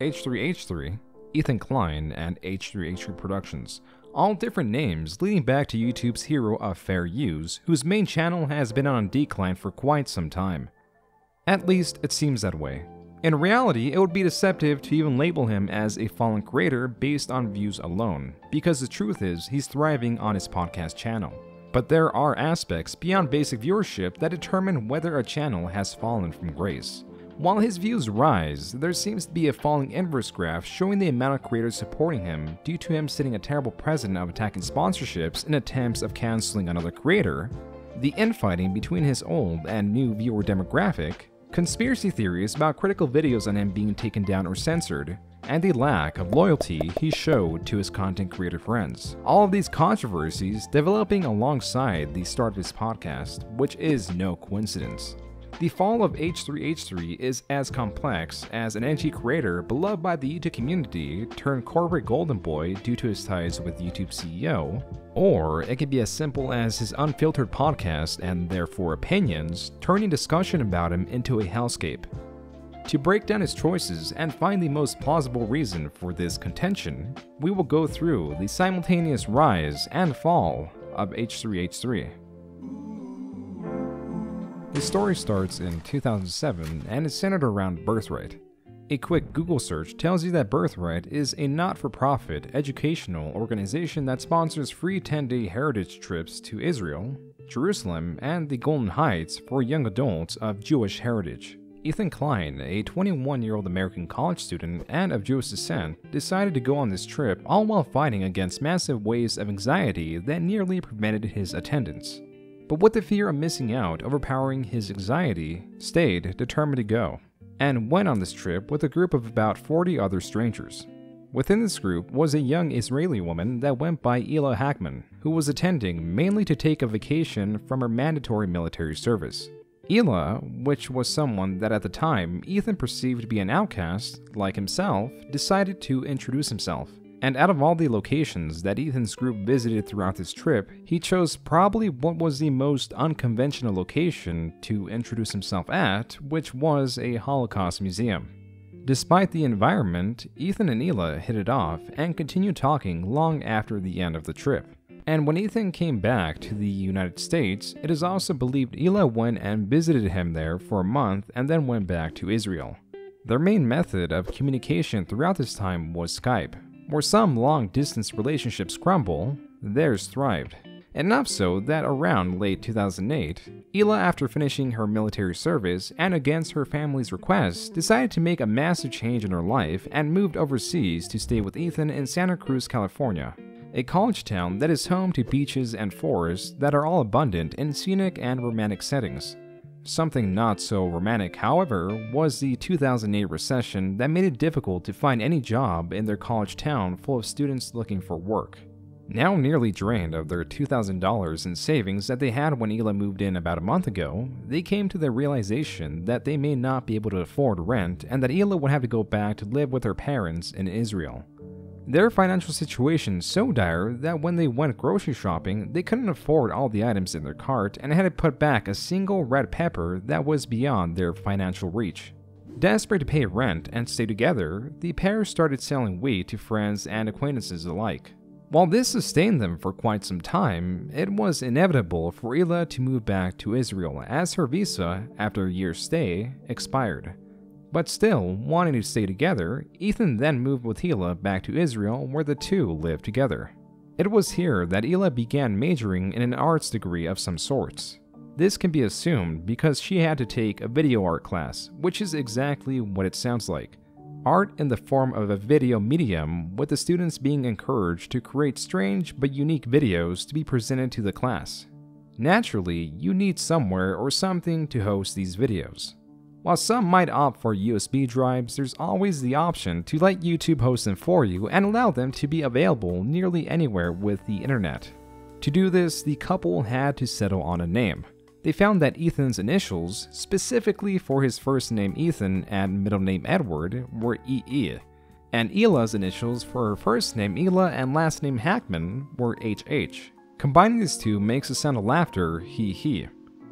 H3H3, Ethan Klein, and H3H3 Productions. All different names leading back to YouTube's hero of fair use, whose main channel has been on decline for quite some time. At least, it seems that way. In reality, it would be deceptive to even label him as a fallen creator based on views alone, because the truth is he's thriving on his podcast channel. But there are aspects beyond basic viewership that determine whether a channel has fallen from grace. While his views rise, there seems to be a falling inverse graph showing the amount of creators supporting him due to him setting a terrible precedent of attacking sponsorships in attempts of canceling another creator, the infighting between his old and new viewer demographic, conspiracy theories about critical videos on him being taken down or censored, and the lack of loyalty he showed to his content creator friends. All of these controversies developing alongside the start of his podcast, which is no coincidence. The fall of H3H3 is as complex as an edgy creator beloved by the YouTube community turned corporate golden boy due to his ties with YouTube CEO, or it can be as simple as his unfiltered podcast and therefore opinions turning discussion about him into a hellscape. To break down his choices and find the most plausible reason for this contention, we will go through the simultaneous rise and fall of H3H3. The story starts in 2007 and is centered around Birthright. A quick Google search tells you that Birthright is a not-for-profit educational organization that sponsors free 10-day heritage trips to Israel, Jerusalem, and the Golden Heights for young adults of Jewish heritage. Ethan Klein, a 21-year-old American college student and of Jewish descent, decided to go on this trip all while fighting against massive waves of anxiety that nearly prevented his attendance. But with the fear of missing out overpowering his anxiety, stayed determined to go, and went on this trip with a group of about 40 other strangers. Within this group was a young Israeli woman that went by Ela Hackman, who was attending mainly to take a vacation from her mandatory military service. Ela, which was someone that at the time Ethan perceived to be an outcast, like himself, decided to introduce himself. And out of all the locations that Ethan's group visited throughout this trip, he chose probably what was the most unconventional location to introduce himself at, which was a Holocaust museum. Despite the environment, Ethan and Ela hit it off and continued talking long after the end of the trip. And when Ethan came back to the United States, it is also believed Ela went and visited him there for a month and then went back to Israel. Their main method of communication throughout this time was Skype. Where some long-distance relationships crumble, theirs thrived. Enough so that around late 2008, Ela, after finishing her military service and against her family's request, decided to make a massive change in her life and moved overseas to stay with Ethan in Santa Cruz, California, a college town that is home to beaches and forests that are all abundant in scenic and romantic settings. Something not so romantic, however, was the 2008 recession that made it difficult to find any job in their college town full of students looking for work. Now nearly drained of their $2,000 in savings that they had when Ela moved in about a month ago, they came to the realization that they may not be able to afford rent and that Ela would have to go back to live with her parents in Israel. Their financial situation so dire that when they went grocery shopping, they couldn't afford all the items in their cart and had to put back a single red pepper that was beyond their financial reach. Desperate to pay rent and stay together, the pair started selling weed to friends and acquaintances alike. While this sustained them for quite some time, it was inevitable for Ela to move back to Israel as her visa, after a year's stay, expired. But still, wanting to stay together, Ethan then moved with Ela back to Israel where the two lived together. It was here that Ela began majoring in an arts degree of some sorts. This can be assumed because she had to take a video art class, which is exactly what it sounds like. Art in the form of a video medium, with the students being encouraged to create strange but unique videos to be presented to the class. Naturally, you need somewhere or something to host these videos. While some might opt for USB drives, there's always the option to let YouTube host them for you and allow them to be available nearly anywhere with the internet. To do this, the couple had to settle on a name. They found that Ethan's initials, specifically for his first name Ethan and middle name Edward, were EE, and Ela's initials for her first name Ela and last name Hackman were HH. Combining these two makes a sound of laughter, he,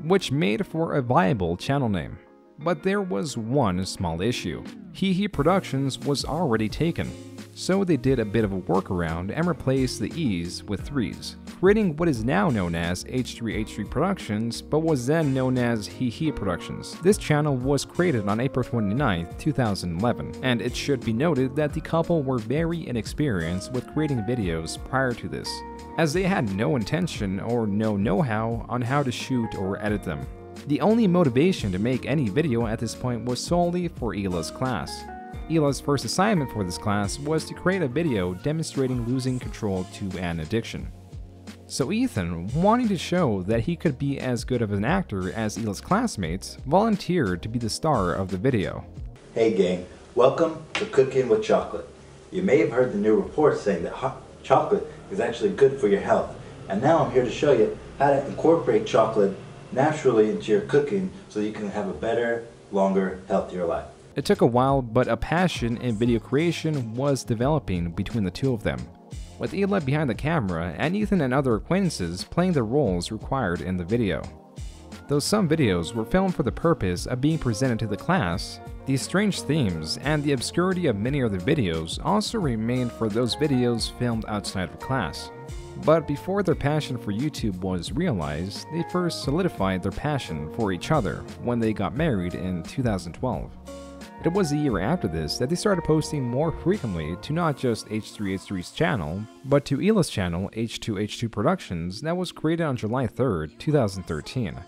which made for a viable channel name. But there was one small issue. Hehe Productions was already taken, so they did a bit of a workaround and replaced the E's with 3's, creating what is now known as H3H3 Productions, but was then known as Hehe Productions. This channel was created on April 29, 2011, and it should be noted that the couple were very inexperienced with creating videos prior to this, as they had no intention or no know-how on how to shoot or edit them. The only motivation to make any video at this point was solely for Hila's class. Hila's first assignment for this class was to create a video demonstrating losing control to an addiction. So Ethan, wanting to show that he could be as good of an actor as Hila's classmates, volunteered to be the star of the video. Hey gang, welcome to Cooking with Chocolate. You may have heard the new report saying that hot chocolate is actually good for your health. And now I'm here to show you how to incorporate chocolate naturally into your cooking so you can have a better, longer, healthier life. It took a while, but a passion in video creation was developing between the two of them, with Hila behind the camera and Ethan and other acquaintances playing the roles required in the video. Though some videos were filmed for the purpose of being presented to the class, the strange themes and the obscurity of many other videos also remained for those videos filmed outside of class. But before their passion for YouTube was realized, they first solidified their passion for each other when they got married in 2012. It was a year after this that they started posting more frequently to not just H3H3's channel, but to Hila's channel H2H2 Productions that was created on July 3rd, 2013.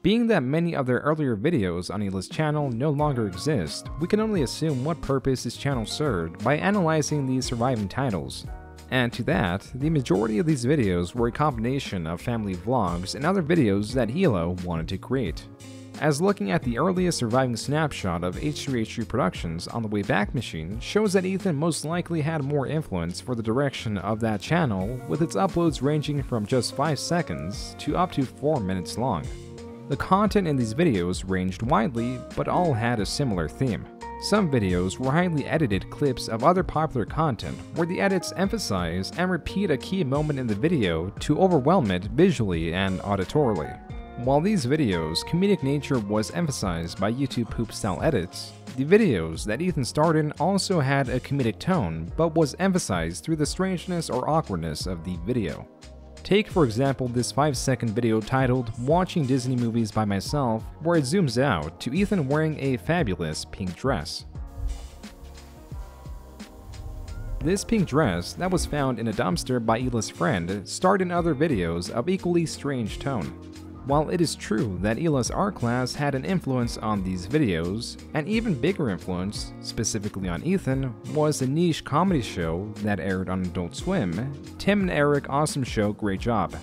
Being that many of their earlier videos on Hila's channel no longer exist, we can only assume what purpose his channel served by analyzing these surviving titles. And to that, the majority of these videos were a combination of family vlogs and other videos that Hila wanted to create. As looking at the earliest surviving snapshot of H3H3 Productions on the Wayback Machine shows that Ethan most likely had more influence for the direction of that channel, with its uploads ranging from just 5 seconds to up to 4 minutes long. The content in these videos ranged widely, but all had a similar theme. Some videos were highly edited clips of other popular content, where the edits emphasize and repeat a key moment in the video to overwhelm it visually and auditorily. While these videos' comedic nature was emphasized by YouTube poop-style edits, the videos that Ethan starred in also had a comedic tone, but was emphasized through the strangeness or awkwardness of the video. Take for example this 5-second video titled "Watching Disney Movies by Myself," where it zooms out to Ethan wearing a fabulous pink dress. This pink dress that was found in a dumpster by Hila's friend starred in other videos of equally strange tone. While it is true that Hila's art class had an influence on these videos, an even bigger influence, specifically on Ethan, was the niche comedy show that aired on Adult Swim, Tim and Eric Awesome Show Great Job,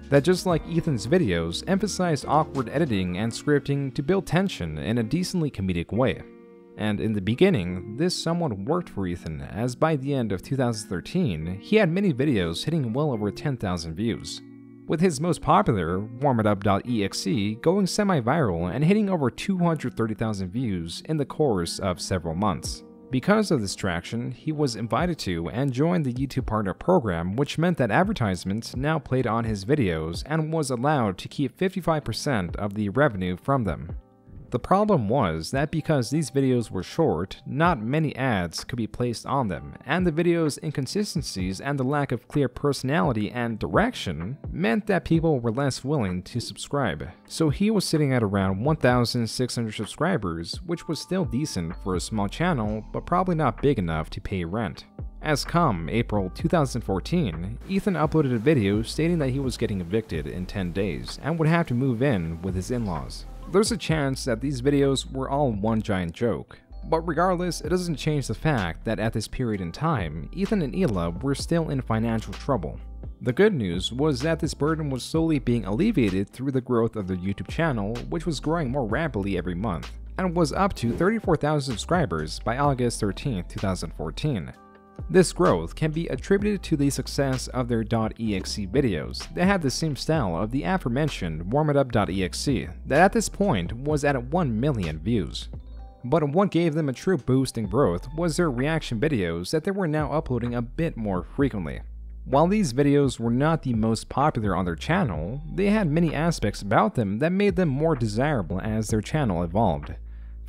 that just like Ethan's videos emphasized awkward editing and scripting to build tension in a decently comedic way. And in the beginning, this somewhat worked for Ethan, as by the end of 2013, he had many videos hitting well over 10,000 views, with his most popular, warmitup.exe, going semi-viral and hitting over 230,000 views in the course of several months. Because of this traction, he was invited to and joined the YouTube Partner Program, which meant that advertisements now played on his videos and was allowed to keep 55% of the revenue from them. The problem was that because these videos were short, not many ads could be placed on them, and the video's inconsistencies and the lack of clear personality and direction meant that people were less willing to subscribe. So he was sitting at around 1,600 subscribers, which was still decent for a small channel, but probably not big enough to pay rent. As come April 2014, Ethan uploaded a video stating that he was getting evicted in 10 days and would have to move in with his in-laws. There's a chance that these videos were all one giant joke, but regardless, it doesn't change the fact that at this period in time, Ethan and Hila were still in financial trouble. The good news was that this burden was slowly being alleviated through the growth of their YouTube channel, which was growing more rapidly every month, and was up to 34,000 subscribers by August 13, 2014. This growth can be attributed to the success of their .exe videos that had the same style of the aforementioned warmitup.exe that at this point was at 1 million views. But what gave them a true boost in growth was their reaction videos that they were now uploading a bit more frequently. While these videos were not the most popular on their channel, they had many aspects about them that made them more desirable as their channel evolved.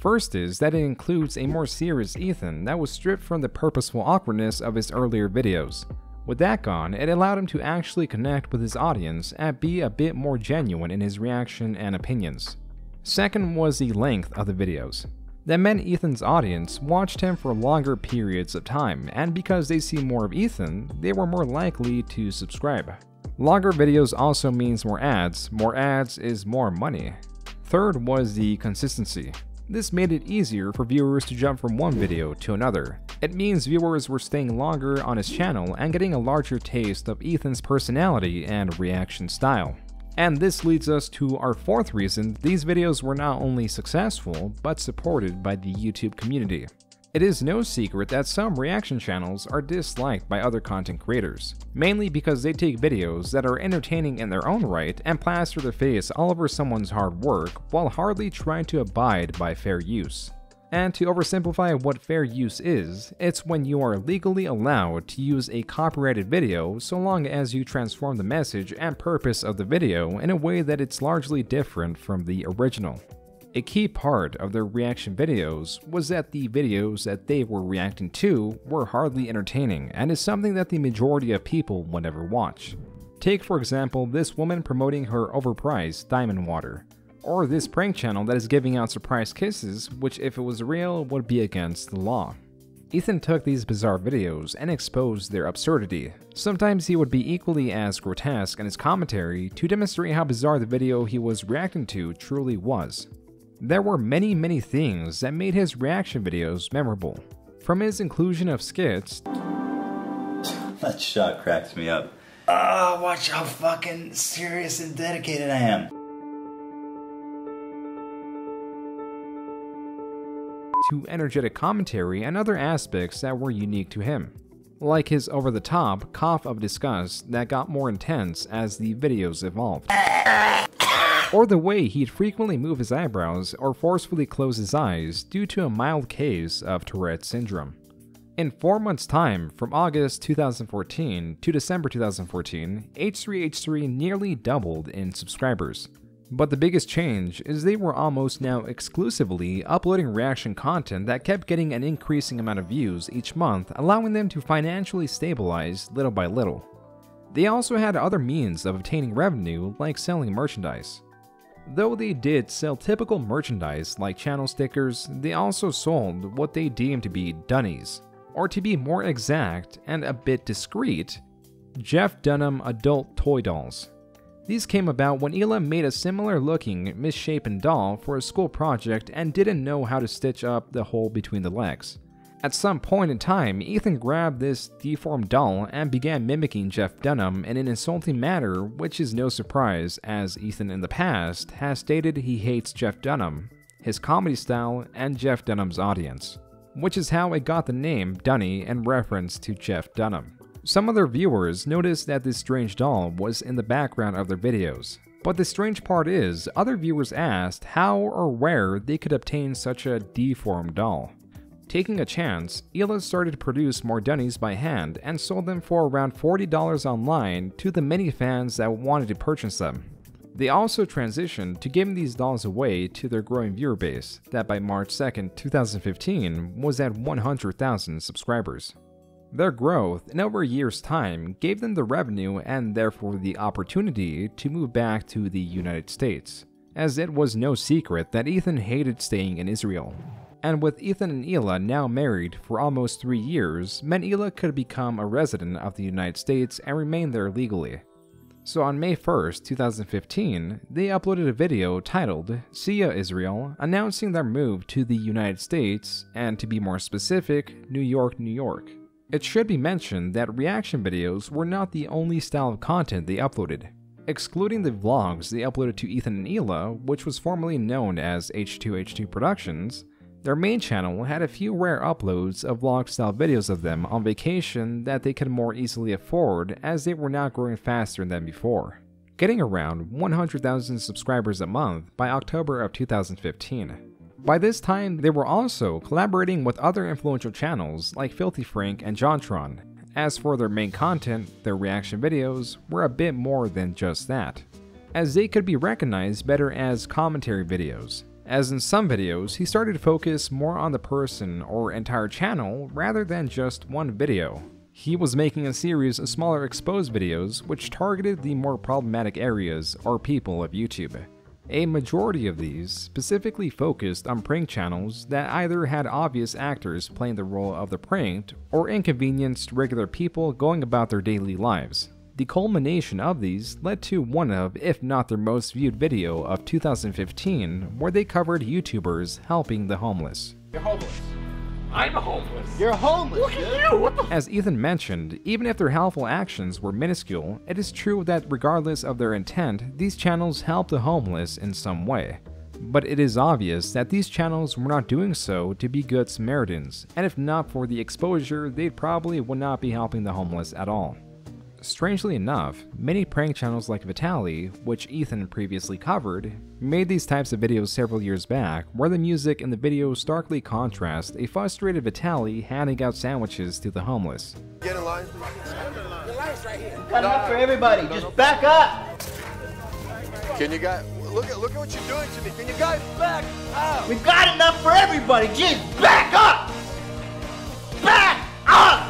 First is that it includes a more serious Ethan that was stripped from the purposeful awkwardness of his earlier videos. With that gone, it allowed him to actually connect with his audience and be a bit more genuine in his reaction and opinions. Second was the length of the videos. That meant Ethan's audience watched him for longer periods of time, and because they see more of Ethan, they were more likely to subscribe. Longer videos also means more ads is more money. Third was the consistency. This made it easier for viewers to jump from one video to another. It means viewers were staying longer on his channel and getting a larger taste of Ethan's personality and reaction style. And this leads us to our fourth reason these videos were not only successful, but supported by the YouTube community. It is no secret that some reaction channels are disliked by other content creators, mainly because they take videos that are entertaining in their own right and plaster their face all over someone's hard work while hardly trying to abide by fair use. And to oversimplify what fair use is, it's when you are legally allowed to use a copyrighted video so long as you transform the message and purpose of the video in a way that it's largely different from the original. A key part of their reaction videos was that the videos that they were reacting to were hardly entertaining and is something that the majority of people would never watch. Take for example this woman promoting her overpriced diamond water, or this prank channel that is giving out surprise kisses, which if it was real would be against the law. Ethan took these bizarre videos and exposed their absurdity. Sometimes he would be equally as grotesque in his commentary to demonstrate how bizarre the video he was reacting to truly was. There were many things that made his reaction videos memorable. From his inclusion of skits, That shot cracks me up. Watch how fucking serious and dedicated I am. to energetic commentary and other aspects that were unique to him, like his over-the-top cough of disgust that got more intense as the videos evolved, or the way he'd frequently move his eyebrows or forcefully close his eyes due to a mild case of Tourette syndrome. In 4 months' time, from August 2014 to December 2014, H3H3 nearly doubled in subscribers. But the biggest change is they were almost now exclusively uploading reaction content that kept getting an increasing amount of views each month, allowing them to financially stabilize little by little. They also had other means of obtaining revenue, like selling merchandise. Though they did sell typical merchandise like channel stickers, they also sold what they deemed to be dunnies, or to be more exact and a bit discreet, Jeff Dunham adult toy dolls. These came about when Hila made a similar looking, misshapen doll for a school project and didn't know how to stitch up the hole between the legs. At some point in time, Ethan grabbed this deformed doll and began mimicking Jeff Dunham in an insulting manner, which is no surprise as Ethan in the past has stated he hates Jeff Dunham, his comedy style, and Jeff Dunham's audience, which is how it got the name Dunny in reference to Jeff Dunham. Some of their viewers noticed that this strange doll was in the background of their videos, but the strange part is, other viewers asked how or where they could obtain such a deformed doll. Taking a chance, Hila started to produce more dunnies by hand and sold them for around $40 online to the many fans that wanted to purchase them. They also transitioned to giving these dolls away to their growing viewer base that by March 2, 2015 was at 100,000 subscribers. Their growth in over a year's time gave them the revenue and therefore the opportunity to move back to the United States, as it was no secret that Ethan hated staying in Israel. And with Ethan and Hila now married for almost 3 years, meant Hila could become a resident of the United States and remain there legally. So on May 1st, 2015, they uploaded a video titled "See Ya Israel," announcing their move to the United States, and to be more specific, New York, New York. It should be mentioned that reaction videos were not the only style of content they uploaded. Excluding the vlogs they uploaded to Ethan and Hila, which was formerly known as H2H2 Productions, their main channel had a few rare uploads of vlog-style videos of them on vacation that they could more easily afford as they were now growing faster than before, getting around 100,000 subscribers a month by October of 2015. By this time, they were also collaborating with other influential channels like Filthy Frank and JonTron. As for their main content, their reaction videos were a bit more than just that, as they could be recognized better as commentary videos. as in some videos he started to focus more on the person or entire channel rather than just one video. He was making a series of smaller exposed videos which targeted the more problematic areas or people of YouTube. A majority of these specifically focused on prank channels that either had obvious actors playing the role of the pranked or inconvenienced regular people going about their daily lives. The culmination of these led to one of, if not their most viewed video of 2015, where they covered YouTubers helping the homeless. You're homeless. I'm homeless. You're homeless. Look at you. What the As Ethan mentioned, even if their helpful actions were minuscule, it is true that regardless of their intent, these channels help the homeless in some way. But it is obvious that these channels were not doing so to be good Samaritans, and if not for the exposure, they probably would not be helping the homeless at all. Strangely enough, many prank channels like Vitaly, which Ethan previously covered, made these types of videos several years back, where the music in the video starkly contrast a frustrated Vitaly handing out sandwiches to the homeless. Get in line. The light's right here. Got enough for everybody. Just back up. Can you guys look at what you're doing to me? Can you guys back up? We've got enough for everybody. Just back up. Back up.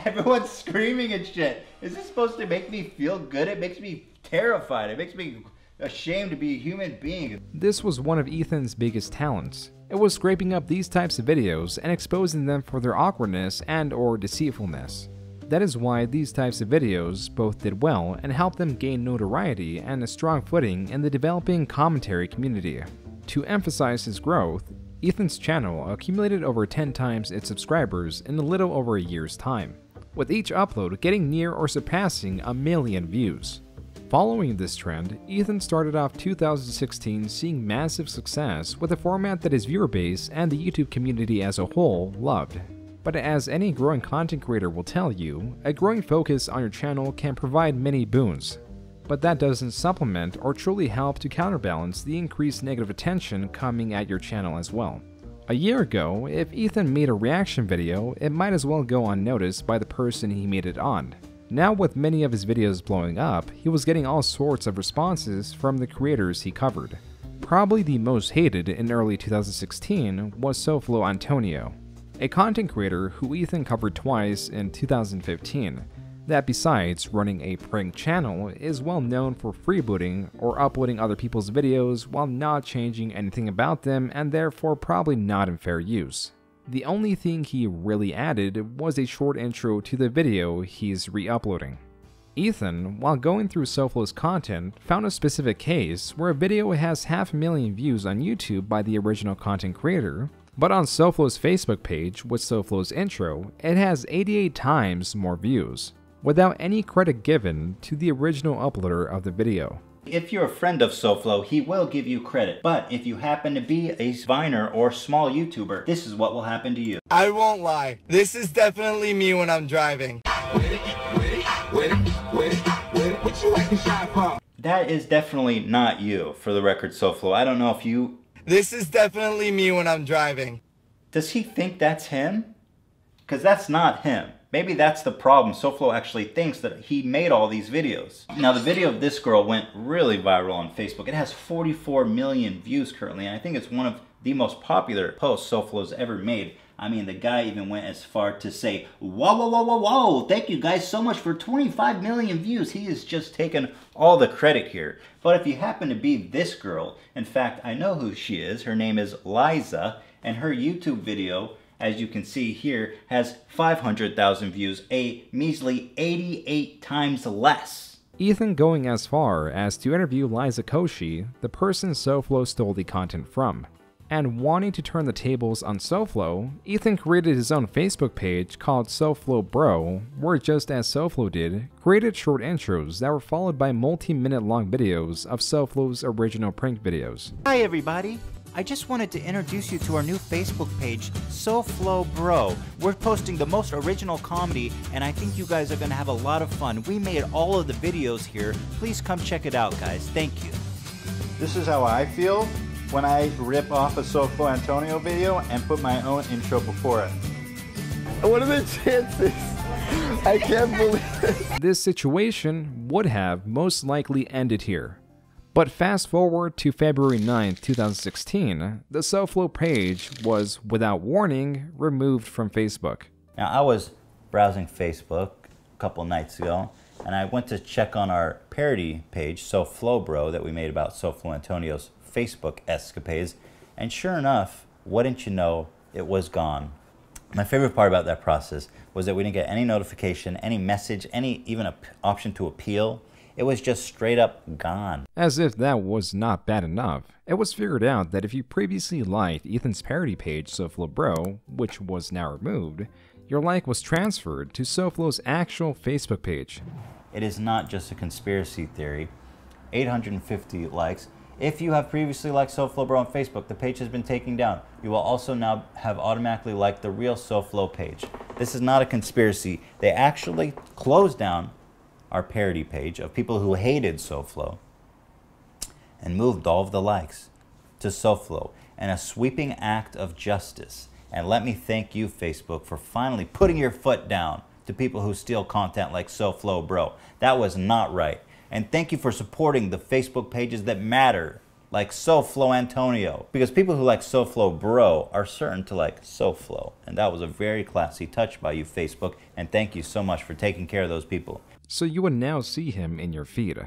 Everyone's screaming and shit. Is this supposed to make me feel good? It makes me terrified. It makes me ashamed to be a human being. This was one of Ethan's biggest talents. It was scraping up these types of videos and exposing them for their awkwardness and or deceitfulness. That is why these types of videos both did well and helped them gain notoriety and a strong footing in the developing commentary community. To emphasize his growth, Ethan's channel accumulated over 10 times its subscribers in a little over a year's time, with each upload getting near or surpassing 1 million views. Following this trend, Ethan started off 2016 seeing massive success with a format that his viewer base and the YouTube community as a whole loved. But as any growing content creator will tell you, a growing focus on your channel can provide many boons, but that doesn't supplement or truly help to counterbalance the increased negative attention coming at your channel as well. A year ago, if Ethan made a reaction video, it might as well go unnoticed by the person he made it on. Now with many of his videos blowing up, he was getting all sorts of responses from the creators he covered. Probably the most hated in early 2016 was SoFlo Antonio, a content creator who Ethan covered twice in 2015, that besides running a prank channel is well known for freebooting or uploading other people's videos while not changing anything about them and therefore probably not in fair use. The only thing he really added was a short intro to the video he's re-uploading. Ethan, while going through SoFlo's content, found a specific case where a video has 500,000 views on YouTube by the original content creator, but on SoFlo's Facebook page with SoFlo's intro, it has 88 times more views, without any credit given to the original uploader of the video. If you're a friend of SoFlo, he will give you credit. But if you happen to be a Viner or small YouTuber, this is what will happen to you. I won't lie. This is definitely me when I'm driving. That is definitely not you, for the record, SoFlo. I don't know if you... This is definitely me when I'm driving. Does he think that's him? Because that's not him. Maybe that's the problem. SoFlo actually thinks that he made all these videos. Now the video of this girl went really viral on Facebook. It has 44 million views currently, and I think it's one of the most popular posts SoFlo's ever made. I mean, the guy even went as far to say, whoa, whoa, whoa, whoa, whoa, thank you guys so much for 25 million views. He has just taken all the credit here. But if you happen to be this girl, in fact, I know who she is. Her name is Liza, and her YouTube video, as you can see here, has 500,000 views, a measly 88 times less. Ethan going as far as to interview Liza Koshy, the person SoFlo stole the content from. And wanting to turn the tables on SoFlo, Ethan created his own Facebook page called SoFlo Bro, where just as SoFlo did, created short intros that were followed by multi-minute long videos of SoFlo's original prank videos. Hi everybody! I just wanted to introduce you to our new Facebook page, SoFlo Bro. We're posting the most original comedy, and I think you guys are going to have a lot of fun. We made all of the videos here. Please come check it out, guys. Thank you. This is how I feel when I rip off a SoFlo Antonio video and put my own intro before it. What are the chances? I can't believe it. This situation would have most likely ended here. But fast forward to February 9th, 2016, the SoFlo page was, without warning, removed from Facebook. Now, I was browsing Facebook a couple nights ago, and I went to check on our parody page, SoFlo Bro, that we made about SoFlo Antonio's Facebook escapades, and sure enough, wouldn't you know, it was gone. My favorite part about that process was that we didn't get any notification, any message, even an option to appeal. It was just straight up gone. As if that was not bad enough, it was figured out that if you previously liked Ethan's parody page, SoFlo Bro, which was now removed, your like was transferred to SoFlo's actual Facebook page. It is not just a conspiracy theory. 850 likes. If you have previously liked SoFlo Bro on Facebook, the page has been taken down. You will also now have automatically liked the real SoFlo page. This is not a conspiracy. They actually closed down our parody page of people who hated SoFlo and moved all of the likes to SoFlo in a sweeping act of justice. And let me thank you, Facebook, for finally putting your foot down to people who steal content like SoFlo Bro. That was not right. And thank you for supporting the Facebook pages that matter, like SoFlo Antonio, because people who like SoFlo Bro are certain to like SoFlo. And that was a very classy touch by you, Facebook, and thank you so much for taking care of those people. So you would now see him in your feed.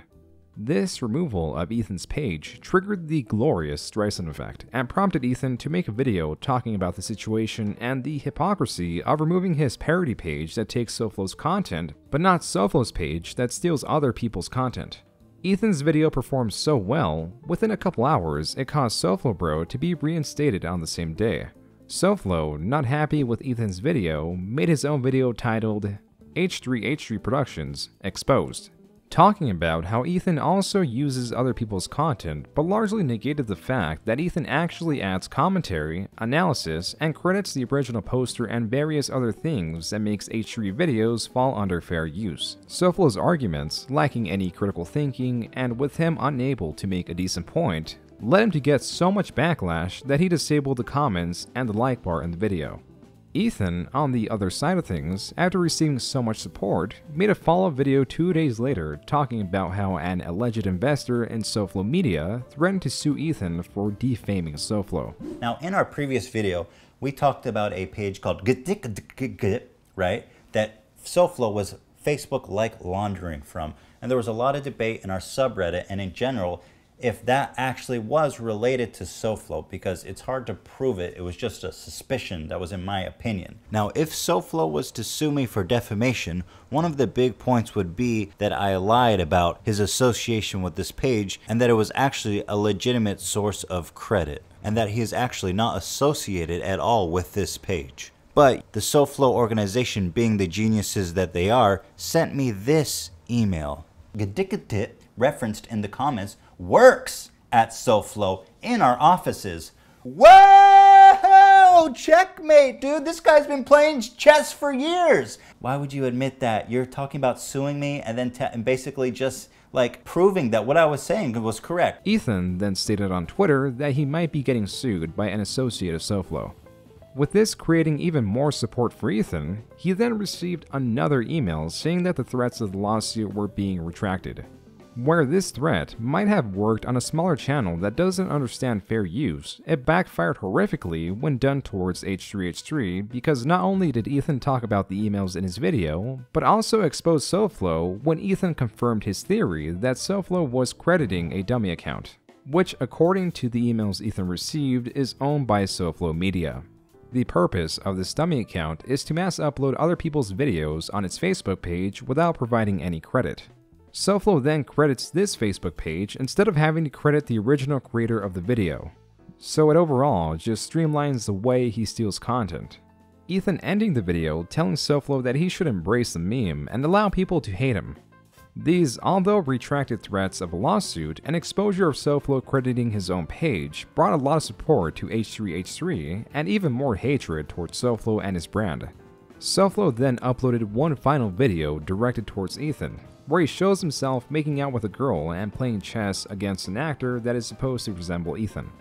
This removal of Ethan's page triggered the glorious Streisand effect and prompted Ethan to make a video talking about the situation and the hypocrisy of removing his parody page that takes SoFlo's content, but not SoFlo's page that steals other people's content. Ethan's video performed so well, within a couple hours, it caused SoFlo Bro to be reinstated on the same day. SoFlo, not happy with Ethan's video, made his own video titled H3H3 Productions Exposed, talking about how Ethan also uses other people's content, but largely negated the fact that Ethan actually adds commentary, analysis, and credits the original poster and various other things that makes H3 videos fall under fair use. SoFlo's arguments, lacking any critical thinking, and with him unable to make a decent point, led him to get so much backlash that he disabled the comments and the like bar in the video. Ethan, on the other side of things, after receiving so much support, made a follow-up video 2 days later talking about how an alleged investor in SoFlo Media threatened to sue Ethan for defaming SoFlo. Now, in our previous video, we talked about a page called right, that SoFlo was Facebook-like laundering from. And there was a lot of debate in our subreddit and in general if that actually was related to SoFlo, because it's hard to prove it. It was just a suspicion that was in my opinion. Now, if SoFlo was to sue me for defamation, one of the big points would be that I lied about his association with this page and that it was actually a legitimate source of credit and that he is actually not associated at all with this page. But the SoFlo organization, being the geniuses that they are, sent me this email. Gadikatit, referenced in the comments, works at SoFlo in our offices. Whoa! Checkmate, dude. This guy's been playing chess for years. Why would you admit that? You're talking about suing me and then and basically just like proving that what I was saying was correct. Ethan then stated on Twitter that he might be getting sued by an associate of SoFlo. With this creating even more support for Ethan, he then received another email saying that the threats of the lawsuit were being retracted. Where this threat might have worked on a smaller channel that doesn't understand fair use, it backfired horrifically when done towards H3H3 because not only did Ethan talk about the emails in his video, but also exposed SoFlo when Ethan confirmed his theory that SoFlo was crediting a dummy account, which according to the emails Ethan received is owned by SoFlo Media. The purpose of this dummy account is to mass upload other people's videos on its Facebook page without providing any credit. SoFlo then credits this Facebook page instead of having to credit the original creator of the video. So it overall just streamlines the way he steals content. Ethan ending the video telling SoFlo that he should embrace the meme and allow people to hate him. These, although retracted threats of a lawsuit and exposure of SoFlo crediting his own page, brought a lot of support to H3H3 and even more hatred towards SoFlo and his brand. SoFlo then uploaded one final video directed towards Ethan, where he shows himself making out with a girl and playing chess against an actor that is supposed to resemble Ethan.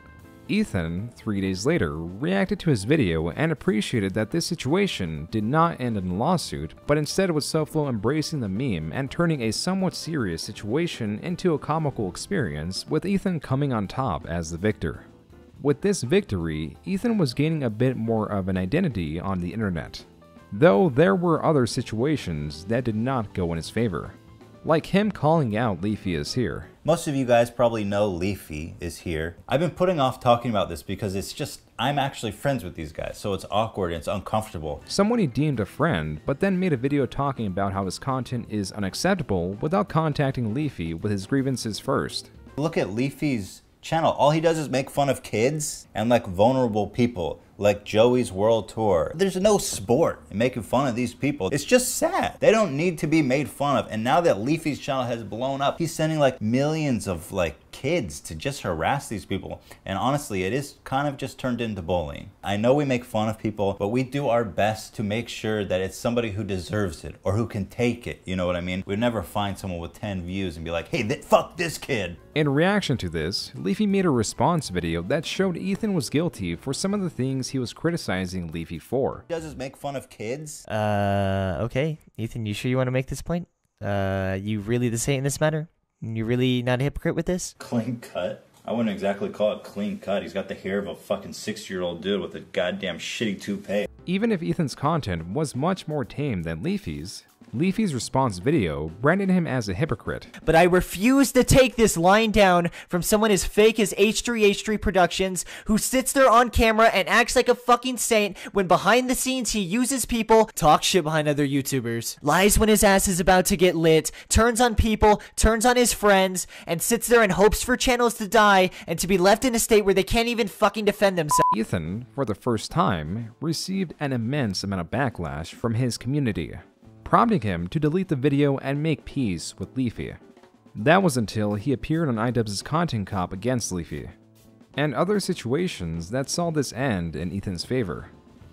Ethan, 3 days later, reacted to his video and appreciated that this situation did not end in a lawsuit, but instead was SoFlo embracing the meme and turning a somewhat serious situation into a comical experience, with Ethan coming on top as the victor. With this victory, Ethan was gaining a bit more of an identity on the internet, though there were other situations that did not go in his favor, like him calling out Leafy is here. Most of you guys probably know Leafy is here. I've been putting off talking about this because it's just, I'm actually friends with these guys, so it's awkward and it's uncomfortable. Someone he deemed a friend, but then made a video talking about how his content is unacceptable without contacting Leafy with his grievances first. Look at Leafy's channel. All he does is make fun of kids and like vulnerable people, like Joey's World Tour. There's no sport in making fun of these people. It's just sad. They don't need to be made fun of. And now that Leafy's channel has blown up, he's sending like millions of like kids to just harass these people. And honestly, it is kind of just turned into bullying. I know we make fun of people, but we do our best to make sure that it's somebody who deserves it or who can take it. You know what I mean? We'd never find someone with 10 views and be like, hey, fuck this kid. In reaction to this, Leafy made a response video that showed Ethan was guilty for some of the things he was criticizing Leafy for. He does is make fun of kids. Okay. Ethan, you sure you want to make this point? You really the saint in this matter? You really not a hypocrite with this? Clean cut? I wouldn't exactly call it clean cut. He's got the hair of a fucking 60-year-old dude with a goddamn shitty toupee. Even if Ethan's content was much more tame than Leafy's response video branded him as a hypocrite. But I refuse to take this line down from someone as fake as H3H3 Productions, who sits there on camera and acts like a fucking saint when behind the scenes he uses people, talks shit behind other YouTubers, lies when his ass is about to get lit, turns on people, turns on his friends, and sits there and hopes for channels to die and to be left in a state where they can't even fucking defend themselves. Ethan, for the first time, received an immense amount of backlash from his community, prompting him to delete the video and make peace with Leafy. That was until he appeared on iDubbbz's Content Cop against Leafy, and other situations that saw this end in Ethan's favor.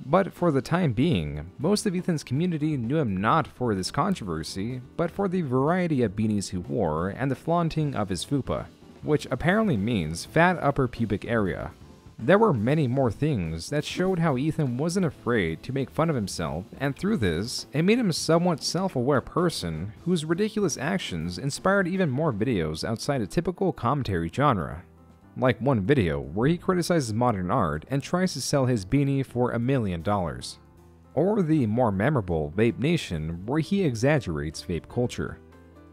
But for the time being, most of Ethan's community knew him not for this controversy, but for the variety of beanies he wore and the flaunting of his fupa, which apparently means fat upper pubic area. There were many more things that showed how Ethan wasn't afraid to make fun of himself, and through this, it made him a somewhat self-aware person whose ridiculous actions inspired even more videos outside a typical commentary genre. Like one video where he criticizes modern art and tries to sell his beanie for $1 million. Or the more memorable Vape Nation where he exaggerates vape culture.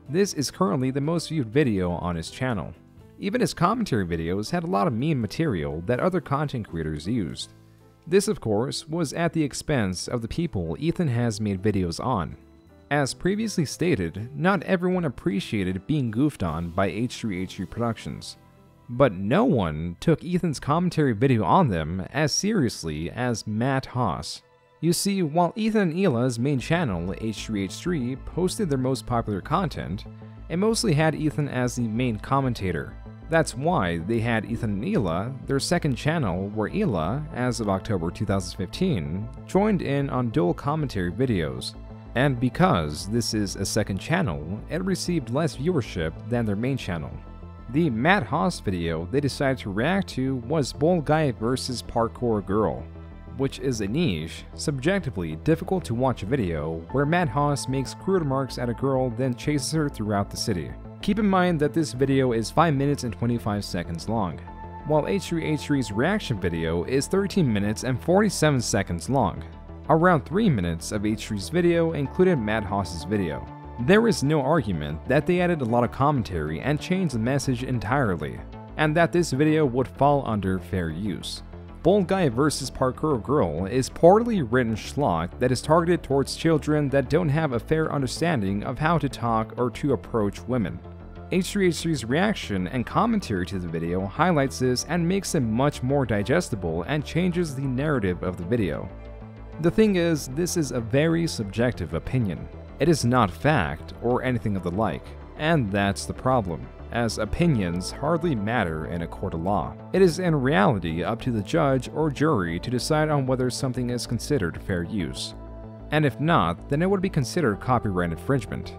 This is currently the most viewed video on his channel. Even his commentary videos had a lot of meme material that other content creators used. This, of course, was at the expense of the people Ethan has made videos on. As previously stated, not everyone appreciated being goofed on by H3H3 Productions. But no one took Ethan's commentary video on them as seriously as Matt Haas. You see, while Ethan and Hila's main channel, H3H3, posted their most popular content, it mostly had Ethan as the main commentator. That's why they had Ethan and Hila, their second channel, where Hila, as of October 2015, joined in on dual commentary videos. And because this is a second channel, it received less viewership than their main channel. The Matt Haas video they decided to react to was Bald Guy vs Parkour Girl, which is a niche, subjectively difficult to watch video where Matt Haas makes crude remarks at a girl then chases her throughout the city. Keep in mind that this video is 5 minutes and 25 seconds long, while H3H3's reaction video is 13 minutes and 47 seconds long. Around 3 minutes of H3's video included Matt Haas's video. There is no argument that they added a lot of commentary and changed the message entirely, and that this video would fall under fair use. Bald Guy vs Parkour Girl is poorly written schlock that is targeted towards children that don't have a fair understanding of how to talk or to approach women. H3H3's reaction and commentary to the video highlights this and makes it much more digestible and changes the narrative of the video. The thing is, this is a very subjective opinion. It is not fact or anything of the like, and that's the problem, as opinions hardly matter in a court of law. It is in reality up to the judge or jury to decide on whether something is considered fair use. And if not, then it would be considered copyright infringement.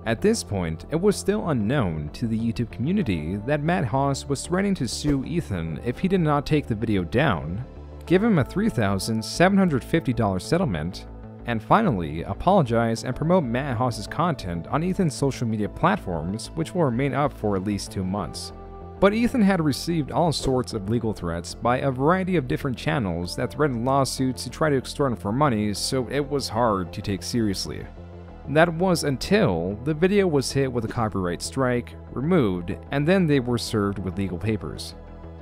At this point, it was still unknown to the YouTube community that Matt Haas was threatening to sue Ethan if he did not take the video down, give him a $3,750 settlement, and finally apologize and promote Matt Haas's content on Ethan's social media platforms, which will remain up for at least 2 months. But Ethan had received all sorts of legal threats by a variety of different channels that threatened lawsuits to try to extort him for money, so it was hard to take seriously. That was until the video was hit with a copyright strike, removed, and then they were served with legal papers.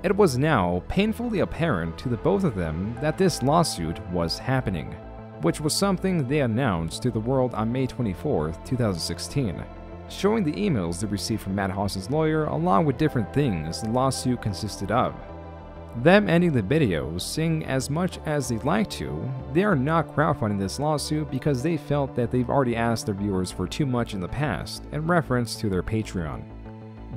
It was now painfully apparent to the both of them that this lawsuit was happening, which was something they announced to the world on May 24, 2016, showing the emails they received from Matt Haas's lawyer along with different things the lawsuit consisted of. Them ending the video saying as much as they'd like to, they are not crowdfunding this lawsuit because they felt that they've already asked their viewers for too much in the past in reference to their Patreon.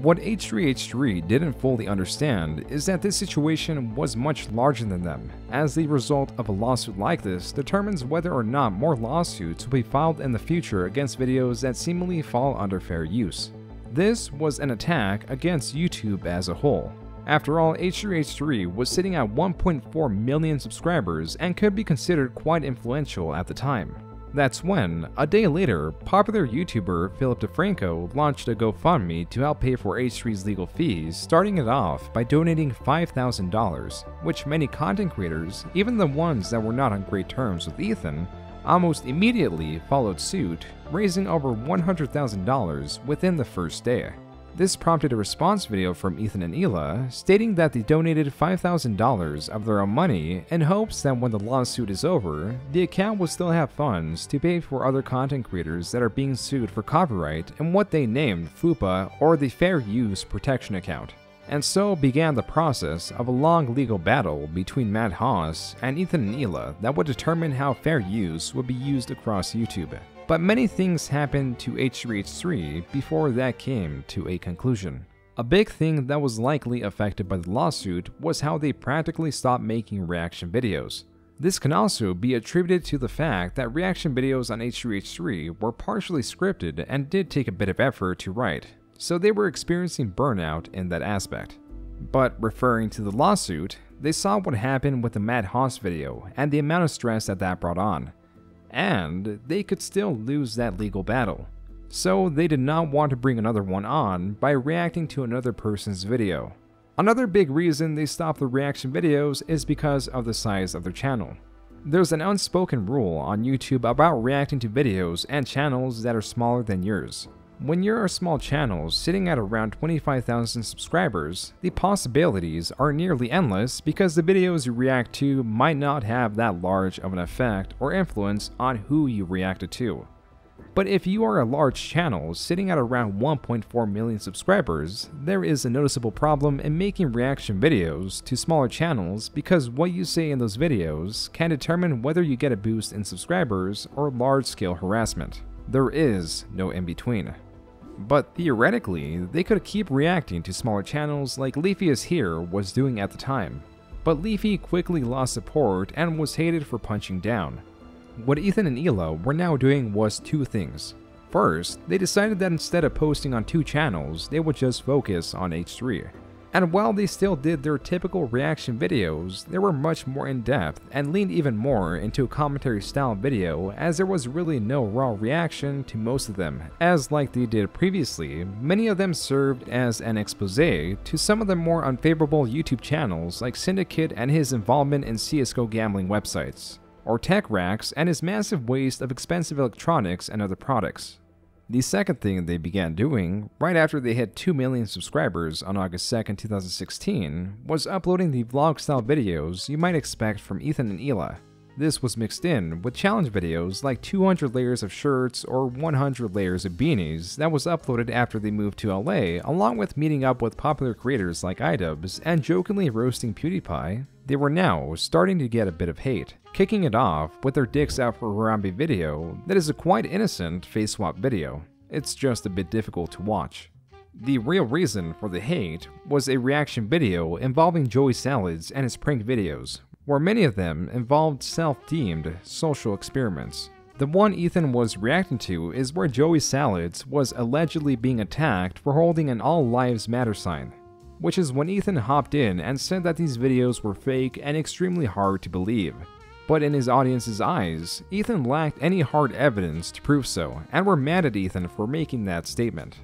What H3H3 didn't fully understand is that this situation was much larger than them, as the result of a lawsuit like this determines whether or not more lawsuits will be filed in the future against videos that seemingly fall under fair use. This was an attack against YouTube as a whole. After all, H3H3 was sitting at 1.4 million subscribers and could be considered quite influential at the time. That's when, a day later, popular YouTuber Philip DeFranco launched a GoFundMe to help pay for H3's legal fees, starting it off by donating $5,000, which many content creators, even the ones that were not on great terms with Ethan, almost immediately followed suit, raising over $100,000 within the first day. This prompted a response video from Ethan and Hila stating that they donated $5,000 of their own money in hopes that when the lawsuit is over, the account will still have funds to pay for other content creators that are being sued for copyright in what they named FUPA, or the Fair Use Protection Account. And so began the process of a long legal battle between Matt Haas and Ethan and Hila that would determine how fair use would be used across YouTube. But many things happened to H3H3 before that came to a conclusion. A big thing that was likely affected by the lawsuit was how they practically stopped making reaction videos. This can also be attributed to the fact that reaction videos on H3H3 were partially scripted and did take a bit of effort to write, so they were experiencing burnout in that aspect. But referring to the lawsuit, they saw what happened with the Matt Haas video and the amount of stress that brought on. And they could still lose that legal battle. So they did not want to bring another one on by reacting to another person's video. Another big reason they stopped the reaction videos is because of the size of their channel. There's an unspoken rule on YouTube about reacting to videos and channels that are smaller than yours. When you're a small channel sitting at around 25,000 subscribers, the possibilities are nearly endless because the videos you react to might not have that large of an effect or influence on who you reacted to. But if you are a large channel sitting at around 1.4 million subscribers, there is a noticeable problem in making reaction videos to smaller channels because what you say in those videos can determine whether you get a boost in subscribers or large-scale harassment. There is no in-between. But theoretically, they could keep reacting to smaller channels like Leafy Is Here was doing at the time. But Leafy quickly lost support and was hated for punching down. What Ethan and Hila were now doing was two things. First, they decided that instead of posting on two channels, they would just focus on H3. And while they still did their typical reaction videos, they were much more in-depth and leaned even more into a commentary style video, as there was really no raw reaction to most of them, as like they did previously, many of them served as an expose to some of the more unfavorable YouTube channels like Syndicate and his involvement in CSGO gambling websites, or TechRax and his massive waste of expensive electronics and other products. The second thing they began doing, right after they hit 2 million subscribers on August 2nd, 2016, was uploading the vlog-style videos you might expect from Ethan and Hila. This was mixed in with challenge videos like 200 layers of shirts or 100 layers of beanies that was uploaded after they moved to LA, along with meeting up with popular creators like iDubbbz and jokingly roasting PewDiePie. They were now starting to get a bit of hate, kicking it off with their dicks out for Harambe video that is a quite innocent face swap video. It's just a bit difficult to watch. The real reason for the hate was a reaction video involving Joey Salads and his prank videos, where many of them involved self-deemed social experiments. The one Ethan was reacting to is where Joey Salads was allegedly being attacked for holding an All Lives Matter sign, which is when Ethan hopped in and said that these videos were fake and extremely hard to believe. But in his audience's eyes, Ethan lacked any hard evidence to prove so, and were mad at Ethan for making that statement.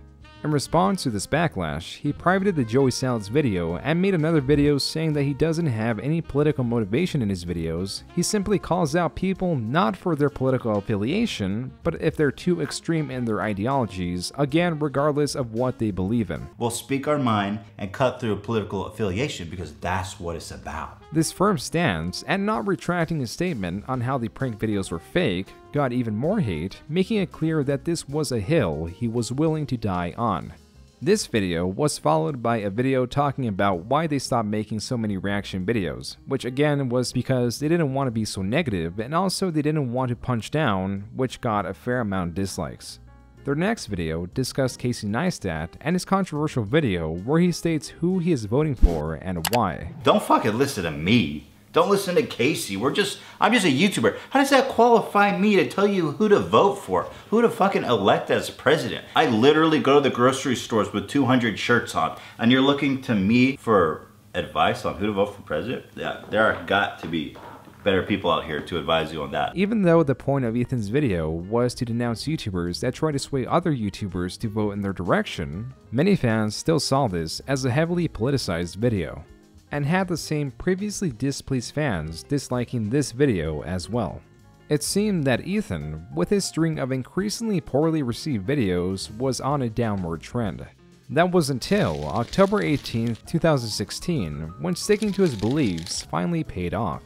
In response to this backlash, he privated the Joey Salads video and made another video saying that he doesn't have any political motivation in his videos. He simply calls out people not for their political affiliation, but if they're too extreme in their ideologies, again regardless of what they believe in. We'll speak our mind and cut through political affiliation because that's what it's about. This firm stance, and not retracting his statement on how the prank videos were fake, got even more hate, making it clear that this was a hill he was willing to die on. This video was followed by a video talking about why they stopped making so many reaction videos, which again was because they didn't want to be so negative, and also they didn't want to punch down, which got a fair amount of dislikes. Their next video discussed Casey Neistat and his controversial video where he states who he is voting for and why. Don't fucking listen to me. Don't listen to Casey. I'm just a YouTuber. How does that qualify me to tell you who to vote for? Who to fucking elect as president? I literally go to the grocery stores with 200 shirts on, and you're looking to me for advice on who to vote for president? Yeah, there are got to be better people out here to advise you on that. Even though the point of Ethan's video was to denounce YouTubers that try to sway other YouTubers to vote in their direction, many fans still saw this as a heavily politicized video, and had the same previously displeased fans disliking this video as well. It seemed that Ethan, with his string of increasingly poorly received videos, was on a downward trend. That was until October 18, 2016, when sticking to his beliefs finally paid off,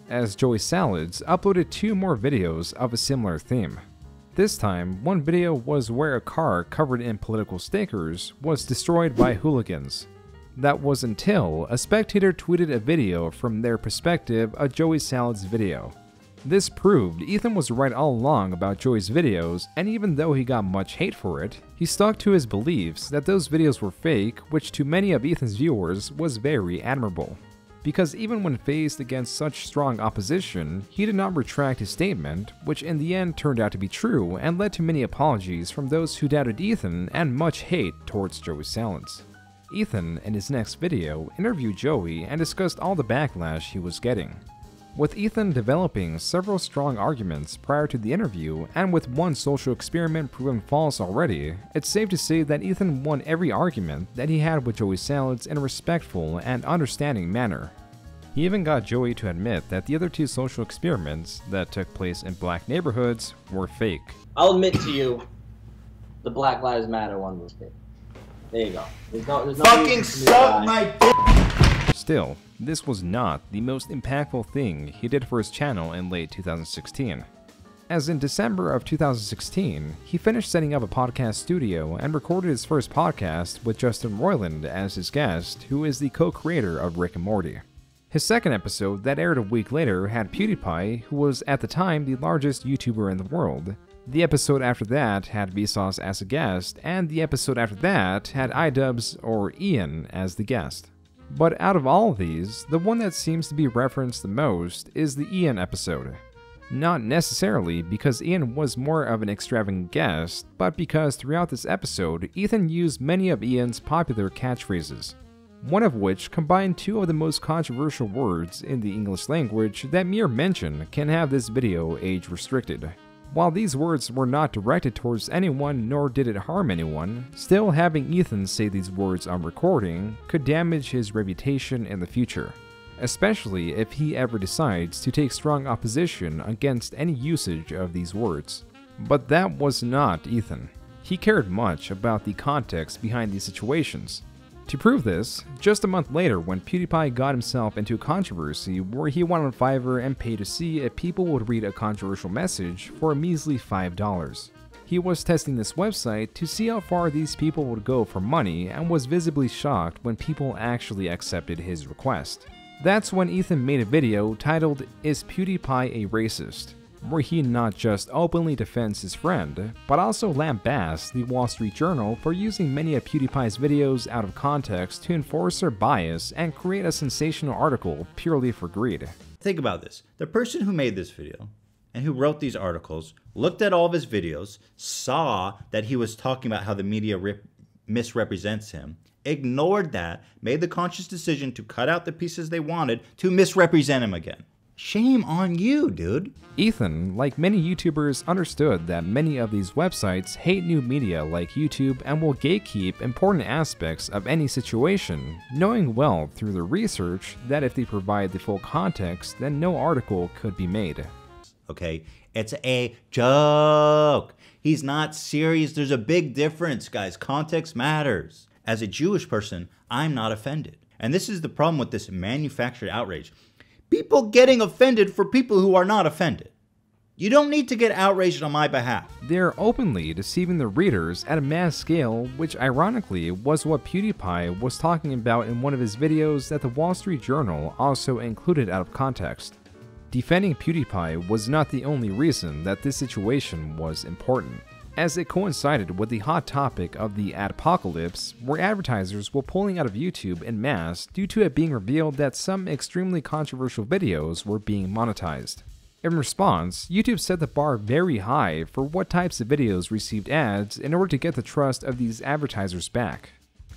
as Joey Salads uploaded 2 more videos of a similar theme. This time, one video was where a car covered in political stickers was destroyed by hooligans. That was until a spectator tweeted a video from their perspective of Joey Salads' video. This proved Ethan was right all along about Joey's videos, and even though he got much hate for it, he stuck to his beliefs that those videos were fake, which to many of Ethan's viewers was very admirable. Because even when faced against such strong opposition, he did not retract his statement, which in the end turned out to be true and led to many apologies from those who doubted Ethan and much hate towards Joey Salads. Ethan, in his next video, interviewed Joey and discussed all the backlash he was getting. With Ethan developing several strong arguments prior to the interview, and with one social experiment proven false already, it's safe to say that Ethan won every argument that he had with Joey Salads in a respectful and understanding manner. He even got Joey to admit that the other 2 social experiments that took place in black neighborhoods were fake. I'll admit to you, the Black Lives Matter one was fake. There you go. There's no fucking suck my dick! Still, this was not the most impactful thing he did for his channel in late 2016. As in December of 2016, he finished setting up a podcast studio and recorded his first podcast with Justin Roiland as his guest, who is the co-creator of Rick and Morty. His second episode that aired a week later had PewDiePie, who was at the time the largest YouTuber in the world. The episode after that had Vsauce as a guest, and the episode after that had iDubbbz or Ian as the guest. But out of all of these, the one that seems to be referenced the most is the Ian episode. Not necessarily because Ian was more of an extravagant guest, but because throughout this episode, Ethan used many of Ian's popular catchphrases, one of which combined 2 of the most controversial words in the English language that mere mention can have this video age restricted. While these words were not directed towards anyone nor did it harm anyone, still having Ethan say these words on recording could damage his reputation in the future, especially if he ever decides to take strong opposition against any usage of these words. But that was not Ethan. He cared much about the context behind these situations. To prove this, just a month later when PewDiePie got himself into a controversy where he went on Fiverr and paid to see if people would read a controversial message for a measly $5. He was testing this website to see how far these people would go for money and was visibly shocked when people actually accepted his request. That's when Ethan made a video titled "Is PewDiePie a Racist?", where he not just openly defends his friend, but also lambasts the Wall Street Journal for using many of PewDiePie's videos out of context to enforce their bias and create a sensational article purely for greed. Think about this. The person who made this video and who wrote these articles looked at all of his videos, saw that he was talking about how the media misrepresents him, ignored that, made the conscious decision to cut out the pieces they wanted to misrepresent him again. Shame on you, dude. Ethan, like many YouTubers, understood that many of these websites hate new media like YouTube and will gatekeep important aspects of any situation, knowing well through their research that if they provide the full context, then no article could be made. Okay, it's a joke. He's not serious. There's a big difference, guys. Context matters. As a Jewish person, I'm not offended. And this is the problem with this manufactured outrage. People getting offended for people who are not offended. You don't need to get outraged on my behalf. They're openly deceiving the readers at a mass scale, which ironically was what PewDiePie was talking about in one of his videos that the Wall Street Journal also included out of context. Defending PewDiePie was not the only reason that this situation was important, as it coincided with the hot topic of the adpocalypse, where advertisers were pulling out of YouTube en masse due to it being revealed that some extremely controversial videos were being monetized. In response, YouTube set the bar very high for what types of videos received ads in order to get the trust of these advertisers back.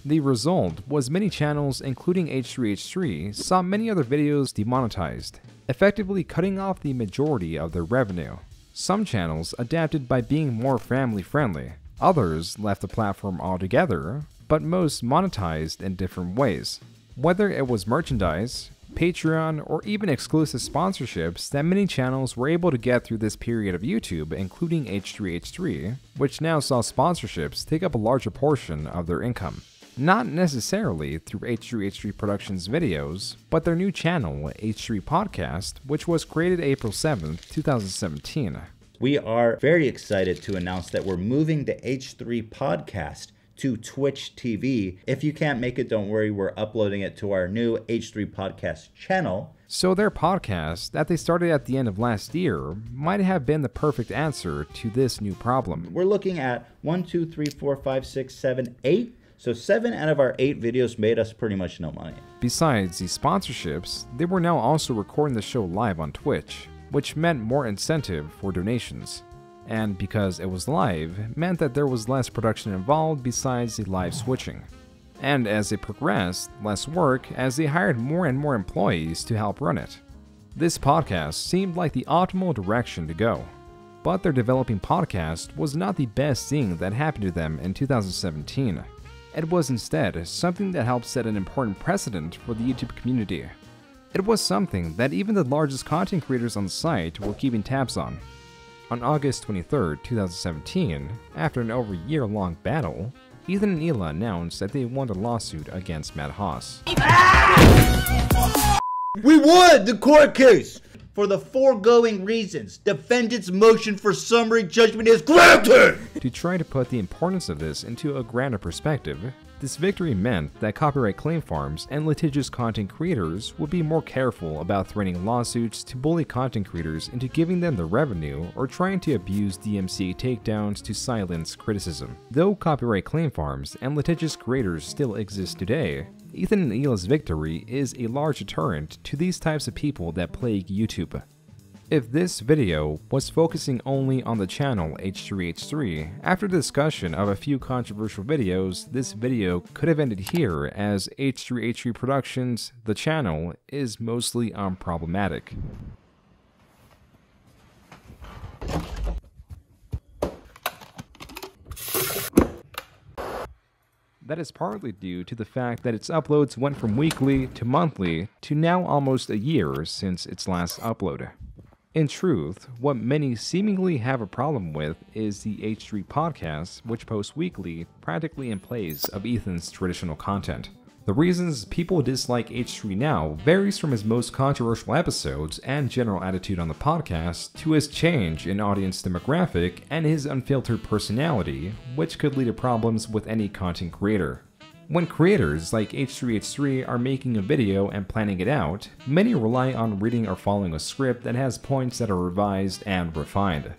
The result was many channels, including H3H3, saw many other videos demonetized, effectively cutting off the majority of their revenue. Some channels adapted by being more family-friendly, others left the platform altogether, but most monetized in different ways. Whether it was merchandise, Patreon, or even exclusive sponsorships that many channels were able to get through this period of YouTube, including H3H3, which now saw sponsorships take up a larger portion of their income. Not necessarily through H3H3 Productions videos, but their new channel, H3 Podcast, which was created April 7th, 2017. We are very excited to announce that we're moving the H3 Podcast to Twitch TV. If you can't make it, don't worry, we're uploading it to our new H3 Podcast channel. So their podcast, that they started at the end of last year, might have been the perfect answer to this new problem. We're looking at 1, 2, 3, 4, 5, 6, 7, 8. So 7 out of our 8 videos made us pretty much no money. Besides the sponsorships, they were now also recording the show live on Twitch, which meant more incentive for donations. And because it was live, meant that there was less production involved besides the live switching. And as it progressed, less work as they hired more and more employees to help run it. This podcast seemed like the optimal direction to go. But their developing podcast was not the best thing that happened to them in 2017. It was instead something that helped set an important precedent for the YouTube community. It was something that even the largest content creators on the site were keeping tabs on. On August 23, 2017, after an over year-long battle, Ethan and Hila announced that they won a lawsuit against Matt Haas. We won the court case! For the foregoing reasons, defendant's motion for summary judgment is granted! To try to put the importance of this into a grander perspective, this victory meant that copyright claim farms and litigious content creators would be more careful about threatening lawsuits to bully content creators into giving them the revenue or trying to abuse DMCA takedowns to silence criticism. Though copyright claim farms and litigious creators still exist today, Ethan and Hila's victory is a large deterrent to these types of people that plague YouTube. If this video was focusing only on the channel H3H3, after discussion of a few controversial videos, this video could have ended here, as H3H3 Productions, the channel, is mostly unproblematic. That is partly due to the fact that its uploads went from weekly to monthly to now almost a year since its last upload. In truth, what many seemingly have a problem with is the H3 Podcast, which posts weekly, practically in place of Ethan's traditional content. The reasons people dislike H3 now varies from his most controversial episodes and general attitude on the podcast to his change in audience demographic and his unfiltered personality, which could lead to problems with any content creator. When creators like H3H3 are making a video and planning it out, many rely on reading or following a script that has points that are revised and refined.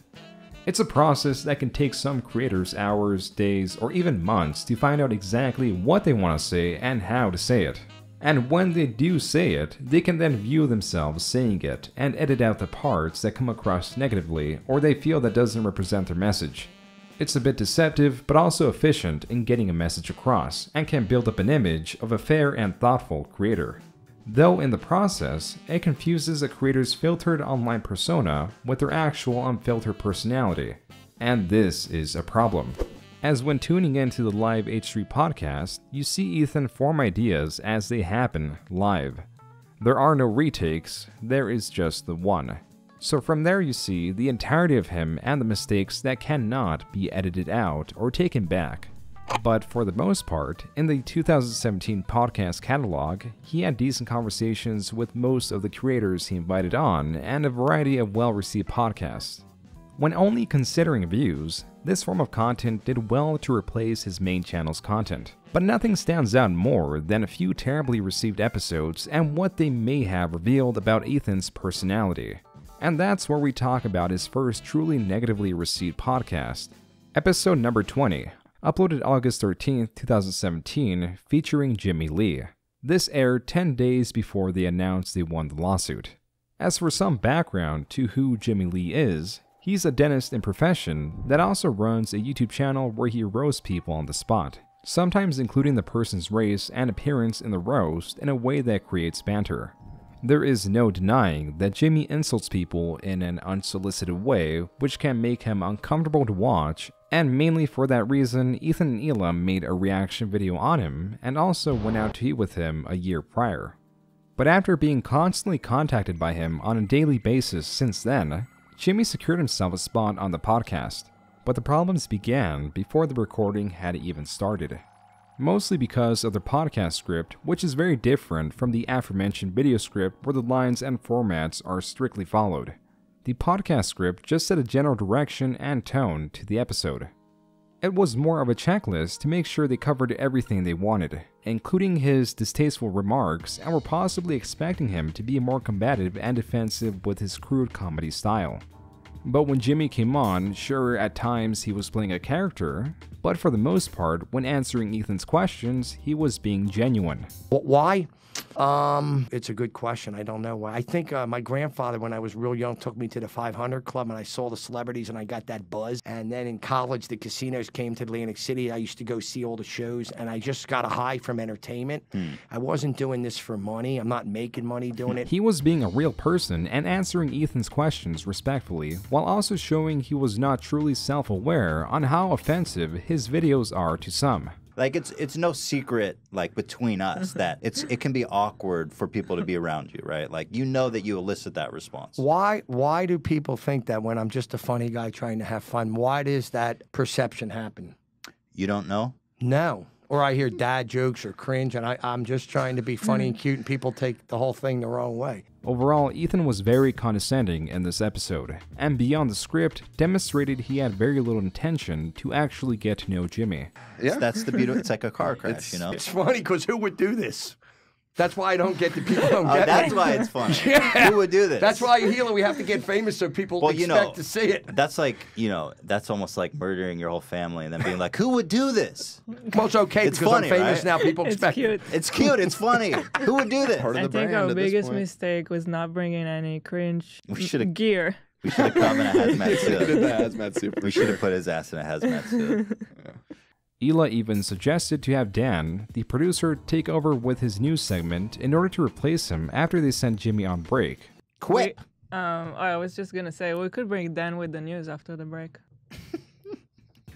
It's a process that can take some creators hours, days, or even months to find out exactly what they want to say and how to say it. And when they do say it, they can then view themselves saying it and edit out the parts that come across negatively or they feel that doesn't represent their message. It's a bit deceptive, but also efficient in getting a message across, and can build up an image of a fair and thoughtful creator. Though in the process, it confuses a creator's filtered online persona with their actual unfiltered personality. And this is a problem. As when tuning into the live H3 podcast, you see Ethan form ideas as they happen live. There are no retakes, there is just the one. So from there you see the entirety of him and the mistakes that cannot be edited out or taken back. But for the most part, in the 2017 podcast catalog, he had decent conversations with most of the creators he invited on and a variety of well-received podcasts. When only considering views, this form of content did well to replace his main channel's content. But nothing stands out more than a few terribly received episodes and what they may have revealed about Ethan's personality. And that's where we talk about his first truly negatively received podcast. Episode number 20, uploaded August 13th, 2017, featuring Jimmy Lee. This aired 10 days before they announced they won the lawsuit. As for some background to who Jimmy Lee is, he's a dentist in profession that also runs a YouTube channel where he roasts people on the spot, sometimes including the person's race and appearance in the roast in a way that creates banter. There is no denying that Jimmy insults people in an unsolicited way, which can make him uncomfortable to watch, and mainly for that reason, Ethan and Elam made a reaction video on him and also went out to eat with him a year prior. But after being constantly contacted by him on a daily basis since then, Jimmy secured himself a spot on the podcast. But the problems began before the recording had even started. Mostly because of the podcast script, which is very different from the aforementioned video script where the lines and formats are strictly followed. The podcast script just set a general direction and tone to the episode. It was more of a checklist to make sure they covered everything they wanted, including his distasteful remarks, and were possibly expecting him to be more combative and defensive with his crude comedy style. But when Jimmy came on, sure, at times he was playing a character, but for the most part, when answering Ethan's questions, he was being genuine. Why? It's a good question. I don't know why. I think my grandfather, when I was real young, took me to the 500 Club, and I saw the celebrities, and I got that buzz. And then in college, the casinos came to Atlantic City. I used to go see all the shows, and I just got a high from entertainment. I wasn't doing this for money. I'm not making money doing it. He was being a real person and answering Ethan's questions respectfully, while also showing he was not truly self-aware on how offensive his videos are to some. Like, it's no secret, like, between us that it can be awkward for people to be around you, right? Like, you know that you elicit that response. Why do people think that when I'm just a funny guy trying to have fun? Why does that perception happen? You don't know? No. Or I hear dad jokes or cringe, and I'm just trying to be funny and cute, and people take the whole thing the wrong way. Overall, Ethan was very condescending in this episode, and beyond the script, demonstrated he had very little intention to actually get to know Jimmy. Yeah. That's the beauty. It's like a car crash, you know? It's funny, because who would do this? That's why I don't get the people don't get that's me. why it's funny. Yeah. Who would do this? That's why we have to get famous so people expect to see it. That's like, that's almost like murdering your whole family and then being like, who would do this? Well, it's okay it's because funny, I'm famous right? now. People expect cute. it. It's cute. It's funny. Who would do this? I think our biggest mistake was not bringing any cringe gear. We should have come in a hazmat suit. He did the hazmat suit. We should have put his ass in a hazmat suit. Yeah. Ela even suggested to have Dan, the producer, take over with his news segment in order to replace him after they sent Jimmy on break. Quit! I was just gonna say, we could bring Dan with the news after the break.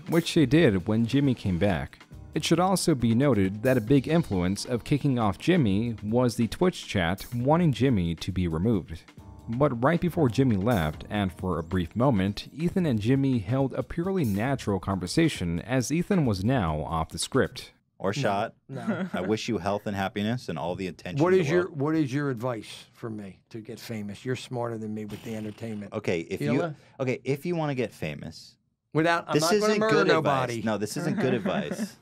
Which they did when Jimmy came back. It should also be noted that a big influence of kicking off Jimmy was the Twitch chat wanting Jimmy to be removed. But right before Jimmy left, and for a brief moment, Ethan and Jimmy held a purely natural conversation as Ethan was now off the script. Or shot. No. I wish you health and happiness and all the attention. What is your advice for me to get famous? You're smarter than me with the entertainment. Okay, if you want to get famous, I'm this not going to isn't murder good nobody. advice. No, this isn't good advice.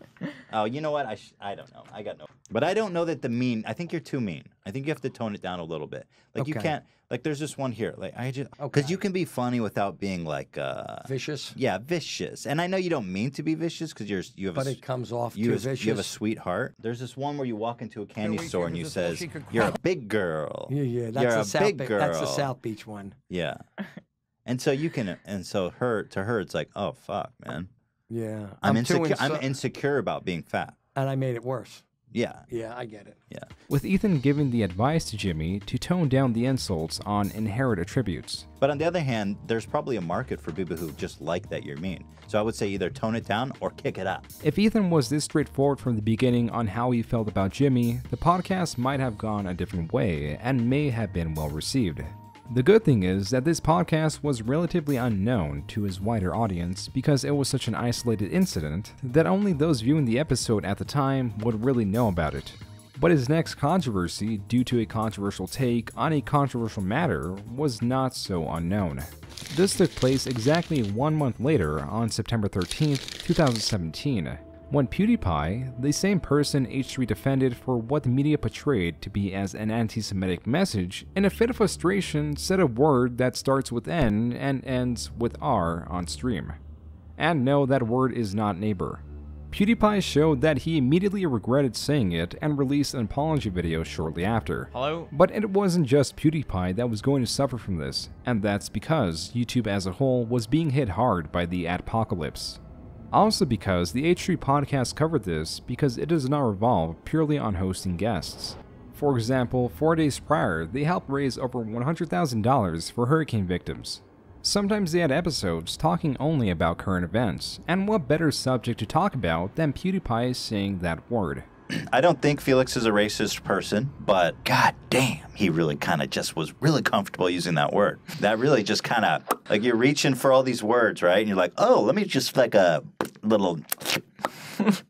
Oh, you know what? I don't know. I got no. But I don't know that the mean. I think you're too mean. I think you have to tone it down a little bit. Like you can't. Like there's this one here. Like I just because you can be funny without being like vicious. Yeah, vicious. And I know you don't mean to be vicious because you have. But it comes off too vicious. You have a sweet heart. There's this one where you walk into a candy store and you says, "You're a big girl." Yeah, that's you're the a South big girl. That's the South Beach one. Yeah. And so you can, and so to her, it's like, oh fuck, man. Yeah, I'm insecure. I'm insecure about being fat, and I made it worse. Yeah. Yeah, I get it. Yeah. With Ethan giving the advice to Jimmy to tone down the insults on inherent attributes. But on the other hand, there's probably a market for people who just like that you're mean. So I would say either tone it down or kick it up. If Ethan was this straightforward from the beginning on how he felt about Jimmy, the podcast might have gone a different way and may have been well received. The good thing is that this podcast was relatively unknown to his wider audience because it was such an isolated incident that only those viewing the episode at the time would really know about it. But his next controversy, due to a controversial take on a controversial matter, was not so unknown. This took place exactly 1 month later on September 13th, 2017. When PewDiePie, the same person H3 defended for what the media portrayed to be as an anti-Semitic message, in a fit of frustration said a word that starts with N and ends with R on stream. And no, that word is not neighbor. PewDiePie showed that he immediately regretted saying it and released an apology video shortly after. Hello? But it wasn't just PewDiePie that was going to suffer from this, and that's because YouTube as a whole was being hit hard by the adpocalypse. Also because the H3 podcast covered this because it does not revolve purely on hosting guests. For example, 4 days prior, they helped raise over $100,000 for hurricane victims. Sometimes they had episodes talking only about current events, and what better subject to talk about than PewDiePie saying that word. I don't think Felix is a racist person, but god damn, he really kind of just was really comfortable using that word. That really just kind of, like you're reaching for all these words, right? And you're like, oh, let me just like a little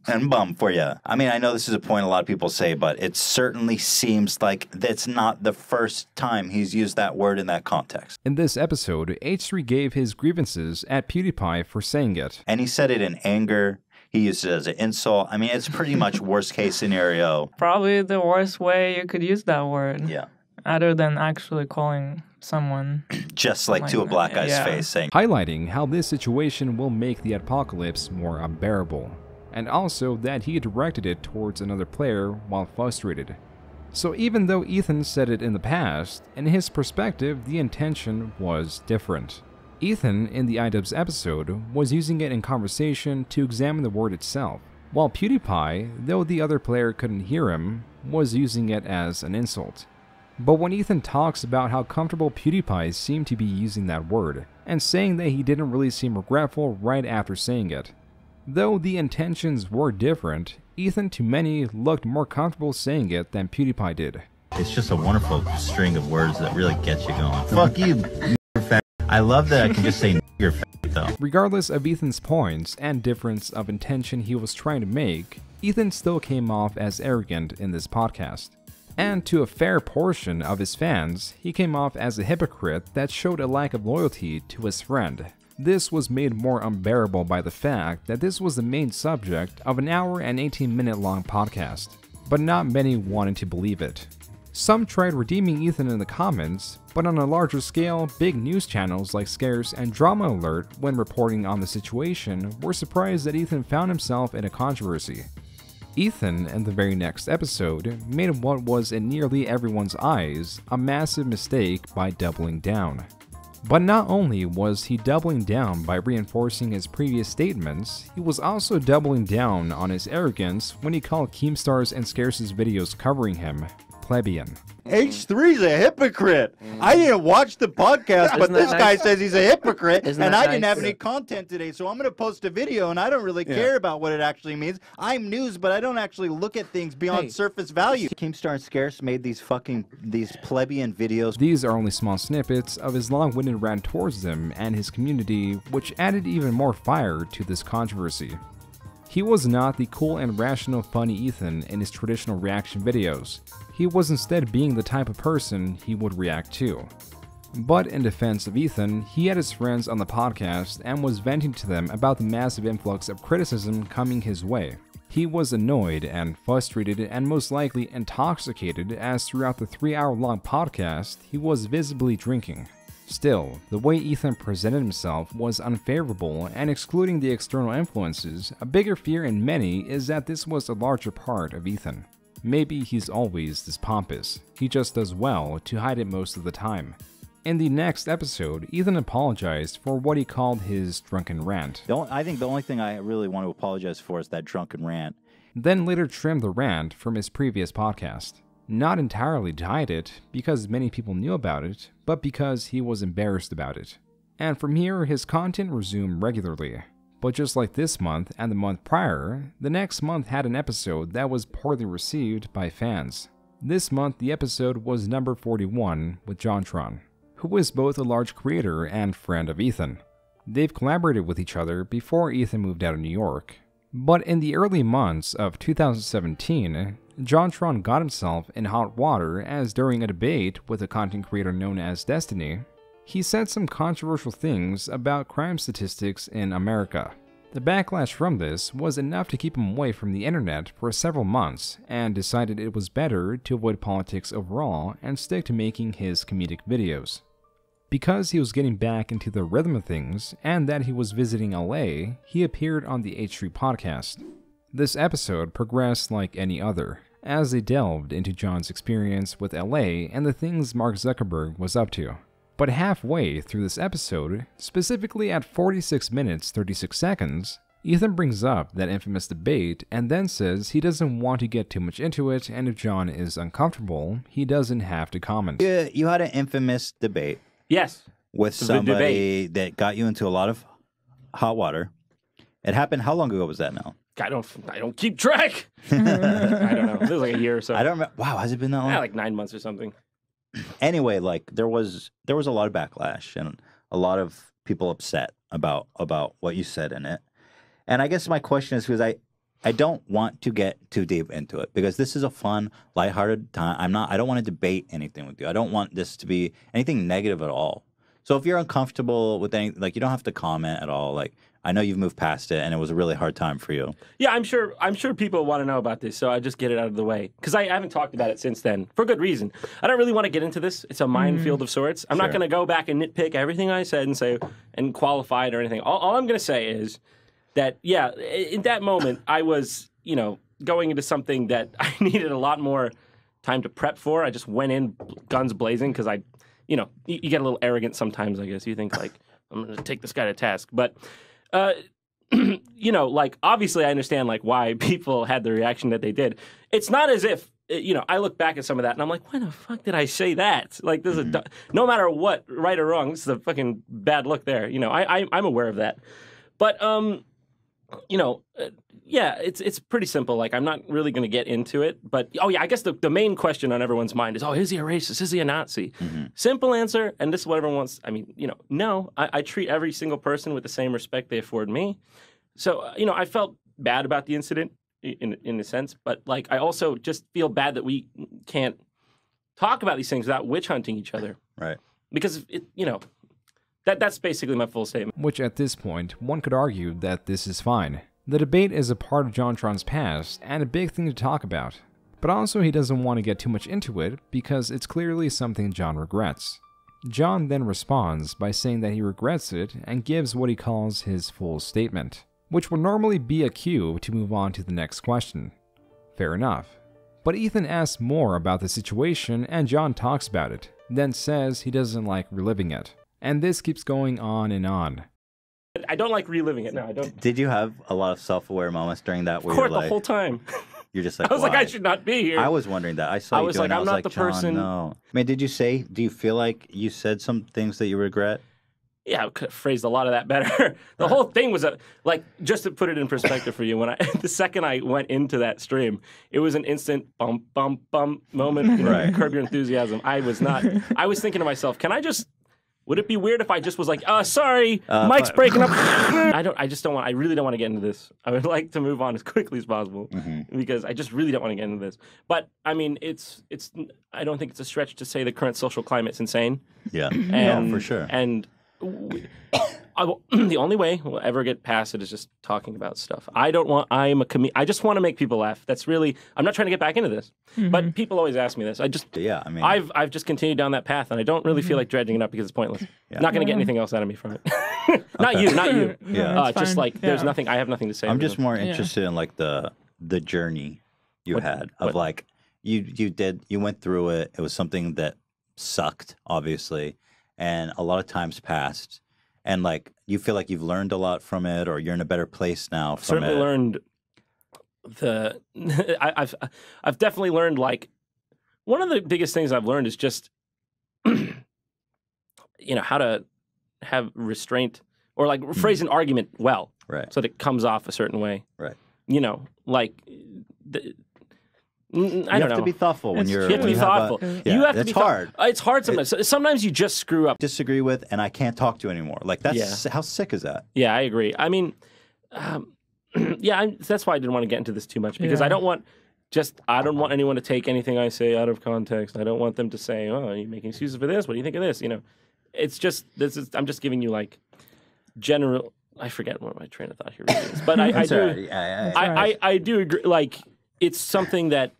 and bum for you. I mean, I know this is a point a lot of people say, but it certainly seems like that's not the first time he's used that word in that context. In this episode, H3 gave his grievances at PewDiePie for saying it. And he said it in anger. He used it as an insult. I mean, it's pretty much worst case scenario. Probably the worst way you could use that word. Yeah. Other than actually calling someone. Just like to a black guy's face saying. Highlighting how this situation will make the apocalypse more unbearable. And also that he directed it towards another player while frustrated. So even though Ethan said it in the past, in his perspective, the intention was different. Ethan, in the iDubbbz episode, was using it in conversation to examine the word itself, while PewDiePie, though the other player couldn't hear him, was using it as an insult. But when Ethan talks about how comfortable PewDiePie seemed to be using that word, and saying that he didn't really seem regretful right after saying it, though the intentions were different, Ethan to many looked more comfortable saying it than PewDiePie did. It's just a wonderful string of words that really gets you going. Fuck you, I love that I can just say you're fat, though. Regardless of Ethan's points and difference of intention he was trying to make, Ethan still came off as arrogant in this podcast. And to a fair portion of his fans, he came off as a hypocrite that showed a lack of loyalty to his friend. This was made more unbearable by the fact that this was the main subject of an hour and 18-minute long podcast, but not many wanted to believe it. Some tried redeeming Ethan in the comments, but on a larger scale, big news channels like Scarce and Drama Alert, when reporting on the situation, were surprised that Ethan found himself in a controversy. Ethan, in the very next episode, made what was in nearly everyone's eyes a massive mistake by doubling down. But not only was he doubling down by reinforcing his previous statements, he was also doubling down on his arrogance when he called Keemstar's and Scarce's videos covering him plebeian. H3's a hypocrite. I didn't watch the podcast, but this guy says he's a hypocrite, and I didn't have any content today, so I'm going to post a video, and I don't really care about what it actually means. I'm news, but I don't actually look at things beyond surface value. Keemstar and Scarce made these plebeian videos. These are only small snippets of his long-winded rant towards them and his community, which added even more fire to this controversy. He was not the cool and rational funny Ethan in his traditional reaction videos. He was instead being the type of person he would react to. But in defense of Ethan, he had his friends on the podcast and was venting to them about the massive influx of criticism coming his way. He was annoyed and frustrated and most likely intoxicated, as throughout the 3-hour-long podcast, he was visibly drinking. Still, the way Ethan presented himself was unfavorable, and excluding the external influences, a bigger fear in many is that this was a larger part of Ethan. Maybe he's always this pompous. He just does well to hide it most of the time. In the next episode, Ethan apologized for what he called his drunken rant. I think the only thing I really want to apologize for is that drunken rant. Then later trimmed the rant from his previous podcast. Not entirely to hide it, because many people knew about it, but because he was embarrassed about it. And from here, his content resumed regularly. But just like this month and the month prior, the next month had an episode that was poorly received by fans. This month, the episode was number 41 with JonTron, who is both a large creator and friend of Ethan. They've collaborated with each other before Ethan moved out of New York. But in the early months of 2017, JonTron got himself in hot water as during a debate with a content creator known as Destiny, he said some controversial things about crime statistics in America. The backlash from this was enough to keep him away from the internet for several months, and decided it was better to avoid politics overall and stick to making his comedic videos. Because he was getting back into the rhythm of things, and that he was visiting LA, he appeared on the H3 podcast. This episode progressed like any other, as they delved into John's experience with LA and the things Mark Zuckerberg was up to. But halfway through this episode, specifically at 46 minutes 36 seconds, Ethan brings up that infamous debate and then says he doesn't want to get too much into it, and if John is uncomfortable, he doesn't have to comment. Yeah, you had an infamous debate. Yes. With somebody that got you into a lot of hot water. It happened, how long ago was that now? I don't keep track. I don't know. It was like a year or so. I don't remember. Wow, has it been that long? Yeah, like 9 months or something. Anyway, like there was a lot of backlash and a lot of people upset about what you said in it. And I guess my question is, because I don't want to get too deep into it, because this is a fun, lighthearted time. I don't want to debate anything with you. I don't want this to be anything negative at all. So if you're uncomfortable with anything, like, you don't have to comment at all. Like, I know you've moved past it and it was a really hard time for you. Yeah, I'm sure people want to know about this, so I just get it out of the way. Because I haven't talked about it since then, for good reason. I don't really want to get into this. It's a minefield of sorts. I'm not going to go back and nitpick everything I said and say and qualify it or anything. All I'm going to say is that, yeah, in that moment, I was, going into something that I needed a lot more time to prep for. I just went in guns blazing because you get a little arrogant sometimes, I guess. You think, like, I'm going to take this guy to task. But, like, obviously I understand, like, why people had the reaction that they did. It's not as if, I look back at some of that and I'm like, why the fuck did I say that? Like, there's no matter what, right or wrong, this is a fucking bad look there. I'm aware of that. But, yeah, it's pretty simple. Like, I'm not really going to get into it. But, I guess the main question on everyone's mind is, is he a racist? Is he a Nazi? Mm-hmm. Simple answer, and this is what everyone wants. I mean, no. I treat every single person with the same respect they afford me. So, I felt bad about the incident in a sense. But, like, I also just feel bad that we can't talk about these things without witch hunting each other. Right. Because, that's basically my full statement. Which, at this point, one could argue that this is fine. The debate is a part of JonTron's past, and a big thing to talk about. But also he doesn't want to get too much into it, because it's clearly something John regrets. John then responds by saying that he regrets it, and gives what he calls his full statement, which would normally be a cue to move on to the next question. Fair enough. But Ethan asks more about the situation, and John talks about it, then says he doesn't like reliving it. And this keeps going on and on. I don't like reliving it. No, I don't. Did you have a lot of self-aware moments during that? Of course, the whole time. You're just like, I was like, I should not be here. I was wondering that. I saw you doing it. I was like, John, no. I mean, do you feel like you said some things that you regret? Yeah, I could have phrased a lot of that better. The whole thing was just to put it in perspective for you, the second I went into that stream, it was an instant bump, bump, bump moment. Curb Your Enthusiasm. I was thinking to myself, would it be weird if I just was like, sorry, Mike's breaking up? I really don't want to get into this. I would like to move on as quickly as possible because I just really don't want to get into this. But I mean, I don't think it's a stretch to say the current social climate's insane. Yeah, for sure. And The only way we'll ever get past it is just talking about stuff. I just want to make people laugh. That's really, I'm not trying to get back into this. But people always ask me this. I mean, I've just continued down that path, and I don't really feel like dredging it up because it's pointless. Not going to get anything else out of me from it. Not you. Yeah. Just like, there's nothing, I have nothing to say. I'm just more interested in like the journey you had of like, you went through it. It was something that sucked, obviously, and a lot of times passed. And like, you feel like you've learned a lot from it, or you're in a better place now from certainly it. Learned I've definitely learned, like, one of the biggest things I've learned is just, how to have restraint, or like phrase an argument well, right? So that it comes off a certain way, right? Like, you have to be thoughtful when you're. You have to be thoughtful. You have to be hard. It's hard sometimes. Sometimes you just screw up. Disagree with, and I can't talk to you anymore. Like, that's how sick is that? Yeah, I agree. I mean, that's why I didn't want to get into this too much, because I don't want anyone to take anything I say out of context. I don't want them to say, "Oh, are you making excuses for this? What do you think of this?" It's just I'm just giving you like general. I forget what my train of thought here really is, but I do. I do agree. Like, it's something that.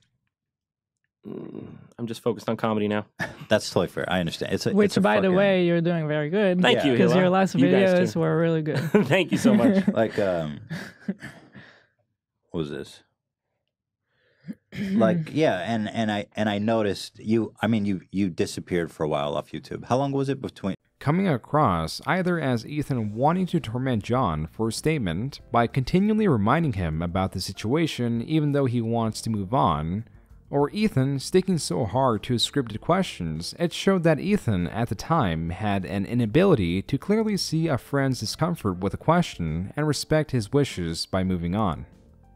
I'm just focused on comedy now. That's totally fair. I understand. Which, by the way, you're doing very good. Thank you, because your last videos were really good. Thank you so much. Like, what was this? Like, yeah, and I noticed you. I mean, you disappeared for a while off YouTube. How long was it between? Coming across either as Ethan wanting to torment John for a statement by continually reminding him about the situation, even though he wants to move on. Or Ethan sticking so hard to his scripted questions, it showed that Ethan at the time had an inability to clearly see a friend's discomfort with a question and respect his wishes by moving on.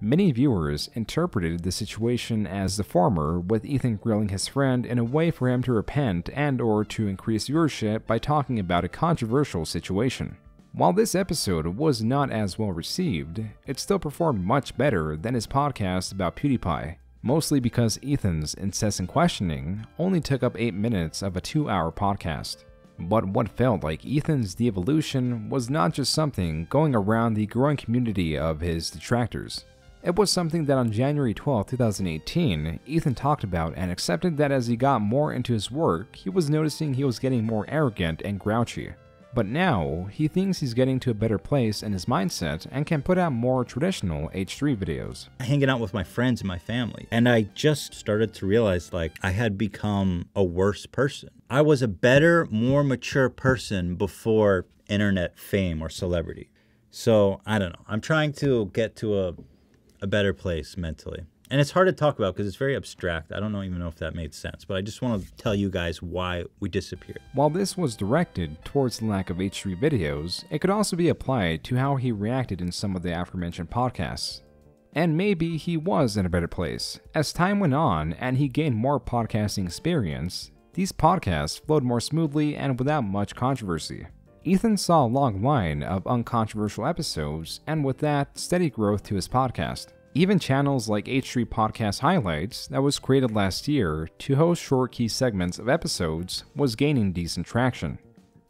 Many viewers interpreted the situation as the former, with Ethan grilling his friend in a way for him to repent and or to increase viewership by talking about a controversial situation. While this episode was not as well received, it still performed much better than his podcast about PewDiePie. Mostly because Ethan's incessant questioning only took up 8 minutes of a 2-hour podcast. But what felt like Ethan's de-evolution was not just something going around the growing community of his detractors. It was something that on January 12, 2018, Ethan talked about and accepted that as he got more into his work, he was noticing he was getting more arrogant and grouchy. But now, he thinks he's getting to a better place in his mindset and can put out more traditional H3 videos. Hanging out with my friends and my family. And I just started to realize, like, I had become a worse person. I was a better, more mature person before internet fame or celebrity. So, I don't know. I'm trying to get to a better place mentally. And it's hard to talk about because it's very abstract. I don't even know if that made sense, but I just want to tell you guys why we disappeared. While this was directed towards the lack of H3 videos, it could also be applied to how he reacted in some of the aforementioned podcasts. And maybe he was in a better place. As time went on and he gained more podcasting experience, these podcasts flowed more smoothly and without much controversy. Ethan saw a long line of uncontroversial episodes, and with that, steady growth to his podcast. Even channels like H3 Podcast Highlights, that was created last year to host short key segments of episodes, was gaining decent traction.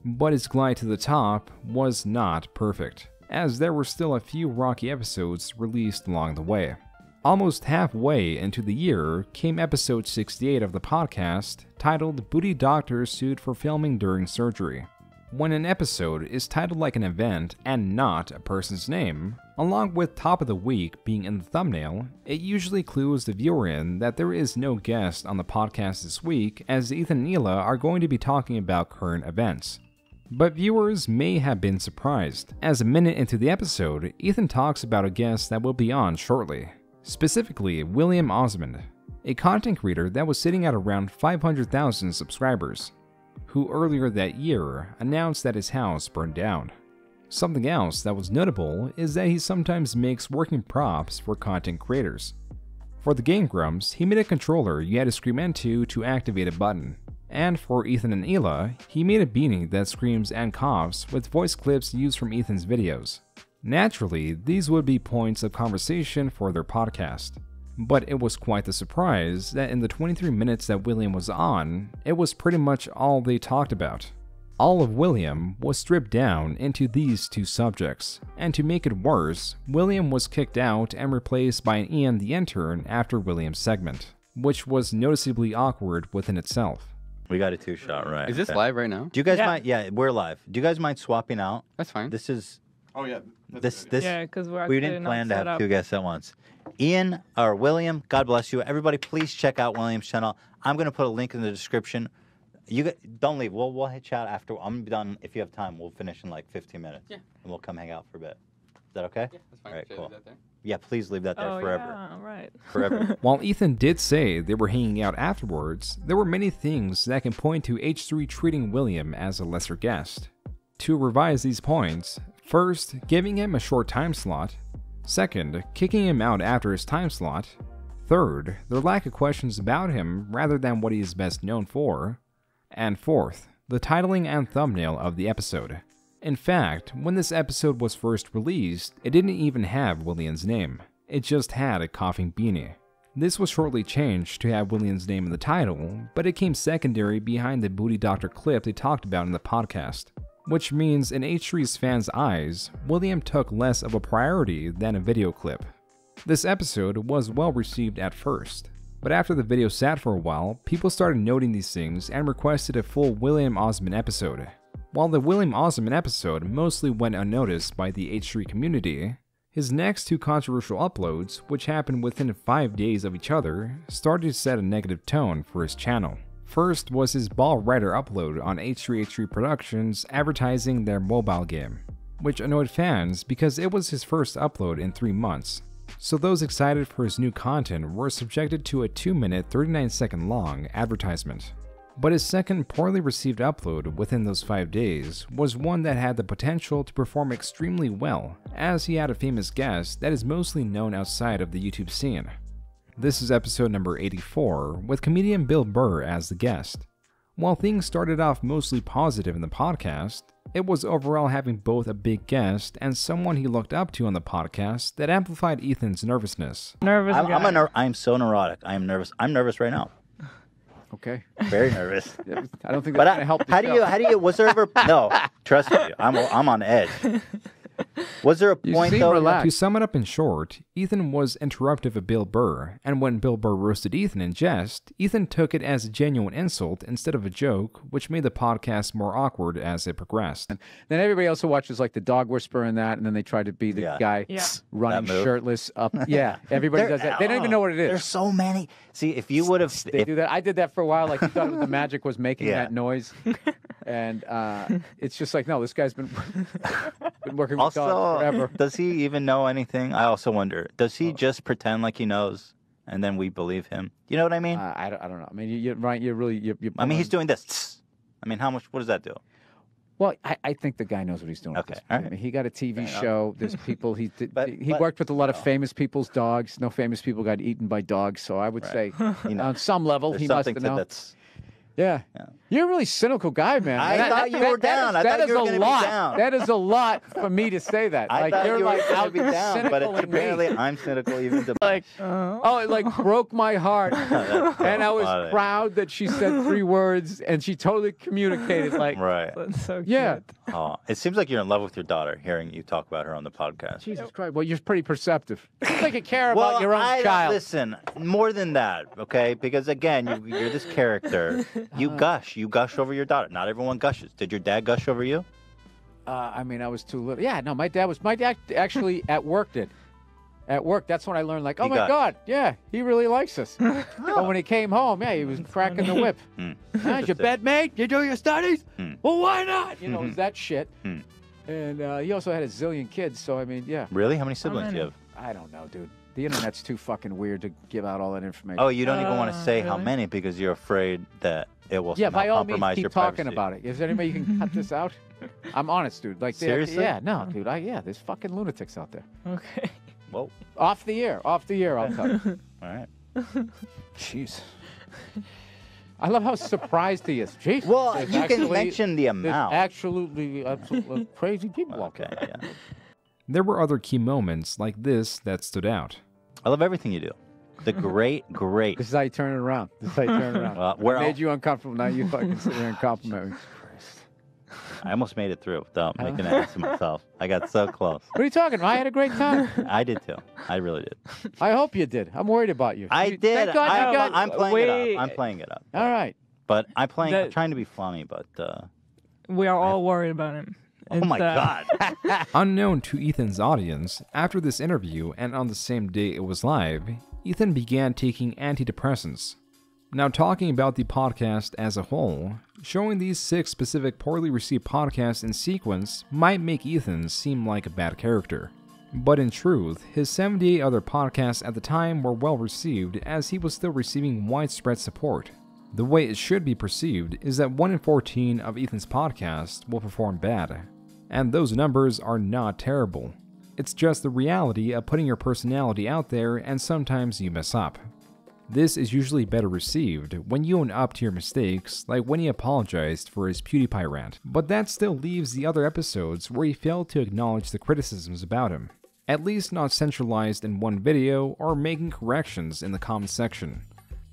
But his glide to the top was not perfect, as there were still a few rocky episodes released along the way. Almost halfway into the year came episode 68 of the podcast, titled Booty Doctor Sued for Filming During Surgery. When an episode is titled like an event and not a person's name, along with Top of the Week being in the thumbnail, it usually clues the viewer in that there is no guest on the podcast this week, as Ethan and Hila are going to be talking about current events. But viewers may have been surprised, as a minute into the episode, Ethan talks about a guest that will be on shortly, specifically William Osmond, a content creator that was sitting at around 500,000 subscribers, who earlier that year announced that his house burned down. Something else that was notable is that he sometimes makes working props for content creators. For the Game Grumps, he made a controller you had to scream into to activate a button. And for Ethan and Hila, he made a beanie that screams and coughs with voice clips used from Ethan's videos. Naturally, these would be points of conversation for their podcast. But it was quite the surprise that in the 23 minutes that William was on, it was pretty much all they talked about. All of William was stripped down into these two subjects, and to make it worse, William was kicked out and replaced by an Ian the intern after William's segment, which was noticeably awkward within itself. We got a two-shot, right? Is this live right now? Do you guys mind? Yeah, we're live. Do you guys mind swapping out? That's fine. This is. Oh yeah. This. Yeah, because we didn't plan to have two guests at once. Ian or William, God bless you. Everybody, please check out William's channel. I'm gonna put a link in the description. You don't leave. We'll hit chat after. I'm done. If you have time, we'll finish in like 15 minutes. Yeah. And we'll come hang out for a bit. Is that okay? Yeah, that's fine. All right, cool. Yeah, please leave that there forever. Yeah, right. Forever. While Ethan did say they were hanging out afterwards, there were many things that can point to H3 treating William as a lesser guest. To revise these points, first, giving him a short time slot. Second, kicking him out after his time slot. Third, their lack of questions about him rather than what he is best known for. And fourth, the titling and thumbnail of the episode. In fact, when this episode was first released, it didn't even have William's name. It just had a coughing beanie. This was shortly changed to have William's name in the title, but it came secondary behind the Booty Doctor clip they talked about in the podcast. Which means in H3's fans' eyes, William took less of a priority than a video clip. This episode was well received at first, but after the video sat for a while, people started noting these things and requested a full William Osman episode. While the William Osman episode mostly went unnoticed by the H3 community, his next two controversial uploads, which happened within 5 days of each other, started to set a negative tone for his channel. First was his Ball Rider upload on H3H3 Productions advertising their mobile game, which annoyed fans because it was his first upload in 3 months. So those excited for his new content were subjected to a 2-minute 39-second long advertisement. But his second poorly received upload within those 5 days was one that had the potential to perform extremely well, as he had a famous guest that is mostly known outside of the YouTube scene. This is episode number 84, with comedian Bill Burr as the guest. While things started off mostly positive in the podcast, it was overall having both a big guest and someone he looked up to on the podcast that amplified Ethan's nervousness. I'm so neurotic. I am nervous. I'm nervous right now. Okay. Very nervous. I don't think that's going to help. How do you? Was there ever? No, trust me. I'm on edge. Was there a point though? To sum it up in short, Ethan was interruptive of Bill Burr, and when Bill Burr roasted Ethan in jest, Ethan took it as a genuine insult instead of a joke, which made the podcast more awkward as it progressed. And then everybody also watches like the Dog Whisperer and that, and then they try to be the guy running shirtless up. Yeah, everybody does that. They don't even know what it is. There's so many. See, if you would have, they do that. I did that for a while. Like you thought the magic was making that noise, and it's just like no, this guy's been working with dogs forever. Does he even know anything? I also wonder. Does he just pretend like he knows, and then we believe him? You know what I mean? I don't know. I mean, you're right. You're really. I mean, he's doing this. I mean, how much? What does that do? Well, I think the guy knows what he's doing. Okay, all right. I mean, he got a TV show. There's people. He worked with a lot of famous people's dogs. No famous people got eaten by dogs. So I would say, on some level, he must have known. Yeah. You're a really cynical guy, man. I thought you were down. I thought you were going to be down. That is a lot for me to say that. I thought you were going to be down, but apparently I'm cynical even to like, it like broke my heart. And I was proud that she said 3 words and she totally communicated like. Right. That's so cute. Yeah. Oh, it seems like you're in love with your daughter, hearing you talk about her on the podcast. Jesus Christ. Well, you're pretty perceptive. You think you care about your own child. Listen, more than that, okay? Because again, you're this character. You gush. You gush over your daughter. Not everyone gushes. Did your dad gush over you? I mean, I was too little. Yeah, no, my dad actually at work did. At work, that's when I learned, like, oh my God, yeah, he really likes us. But when he came home, yeah, he was cracking the whip. Is your bed made? You do your studies? Well, why not? You know, it was that shit. And he also had a zillion kids, so I mean, yeah. Really? How many siblings do you have? I don't know, dude. The internet's too fucking weird to give out all that information. Oh, you don't even want to say how many because you're afraid that it will by all means, compromise keep your talking privacy. about it. Is there any way you can cut this out? I'm honest, dude. Like, seriously? Yeah, no, dude. There's fucking lunatics out there. Okay. Whoa. Off the air, I'll tell you. All right. Jeez. I love how surprised he is. Jeez. Well, you can mention the amount. Absolutely crazy people out there. Yeah. There were other key moments like this that stood out. I love everything you do. The great. This is how you turn it around. I made you uncomfortable. Now you fucking sit here and compliment me. I almost made it through without making an ass of myself. I got so close. What are you talking about? I had a great time. I did too. I really did. I hope you did. I'm worried about you. I did. Thank God you got... I'm playing it up. I'm playing it up. All right. But I'm trying to be funny, but... we are all worried about him. Oh my God. Unknown to Ethan's audience, after this interview and on the same day it was live, Ethan began taking antidepressants. Now, talking about the podcast as a whole, showing these 6 specific poorly received podcasts in sequence might make Ethan seem like a bad character. But in truth, his 78 other podcasts at the time were well received as he was still receiving widespread support. The way it should be perceived is that 1 in 14 of Ethan's podcasts will perform bad, and those numbers are not terrible. It's just the reality of putting your personality out there and sometimes you mess up. This is usually better received when you own up to your mistakes, like when he apologized for his PewDiePie rant, but that still leaves the other episodes where he failed to acknowledge the criticisms about him, at least not centralized in one video or making corrections in the comment section.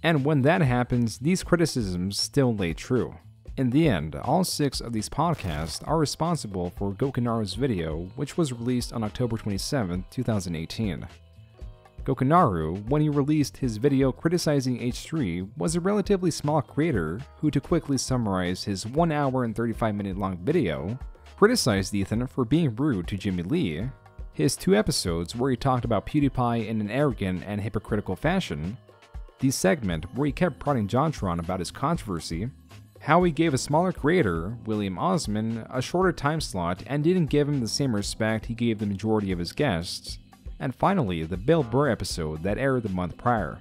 And when that happens, these criticisms still lay true. In the end, all 6 of these podcasts are responsible for Gokunaru's video, which was released on October 27, 2018. Gokunaru, when he released his video criticizing H3, was a relatively small creator who, to quickly summarize his 1 hour and 35-minute long video, criticized Ethan for being rude to Jimmy Lee, his 2 episodes where he talked about PewDiePie in an arrogant and hypocritical fashion, the segment where he kept prodding JonTron about his controversy, how he gave a smaller creator, William Osman, a shorter time slot and didn't give him the same respect he gave the majority of his guests, and finally the Bill Burr episode that aired the month prior.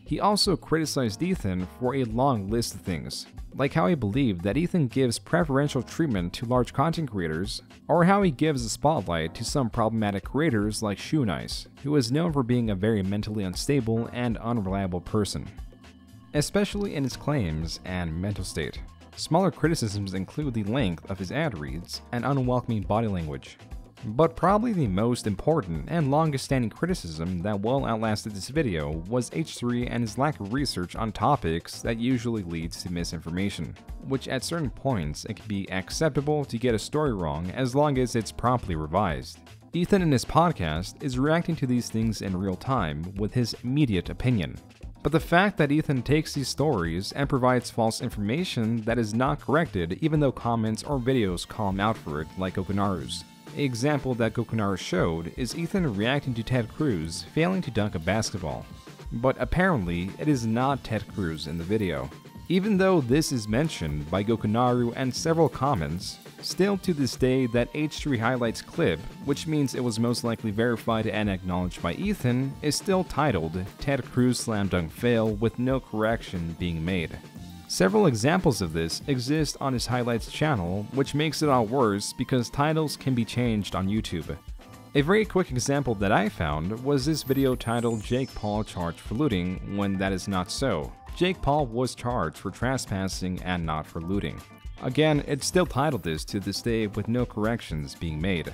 He also criticized Ethan for a long list of things, like how he believed that Ethan gives preferential treatment to large content creators, or how he gives the spotlight to some problematic creators like Shoenice, who is known for being a very mentally unstable and unreliable person, especially in his claims and mental state. Smaller criticisms include the length of his ad reads and unwelcoming body language. But probably the most important and longest standing criticism that well outlasted this video was H3 and his lack of research on topics that usually leads to misinformation, which at certain points it can be acceptable to get a story wrong as long as it's promptly revised. Ethan in his podcast is reacting to these things in real time with his immediate opinion. But the fact that Ethan takes these stories and provides false information that is not corrected even though comments or videos call him out for it, like Gokunaru's. An example that Gokunaru showed is Ethan reacting to Ted Cruz failing to dunk a basketball. But apparently, it is not Ted Cruz in the video. Even though this is mentioned by Gokunaru and several comments, still to this day that H3 highlights clip, which means it was most likely verified and acknowledged by Ethan, is still titled Ted Cruz Slam Dunk Fail with no correction being made. Several examples of this exist on his highlights channel, which makes it all worse because titles can be changed on YouTube. A very quick example that I found was this video titled Jake Paul charged for looting when that is not so. Jake Paul was charged for trespassing and not for looting. Again, it's still titled this to this day with no corrections being made.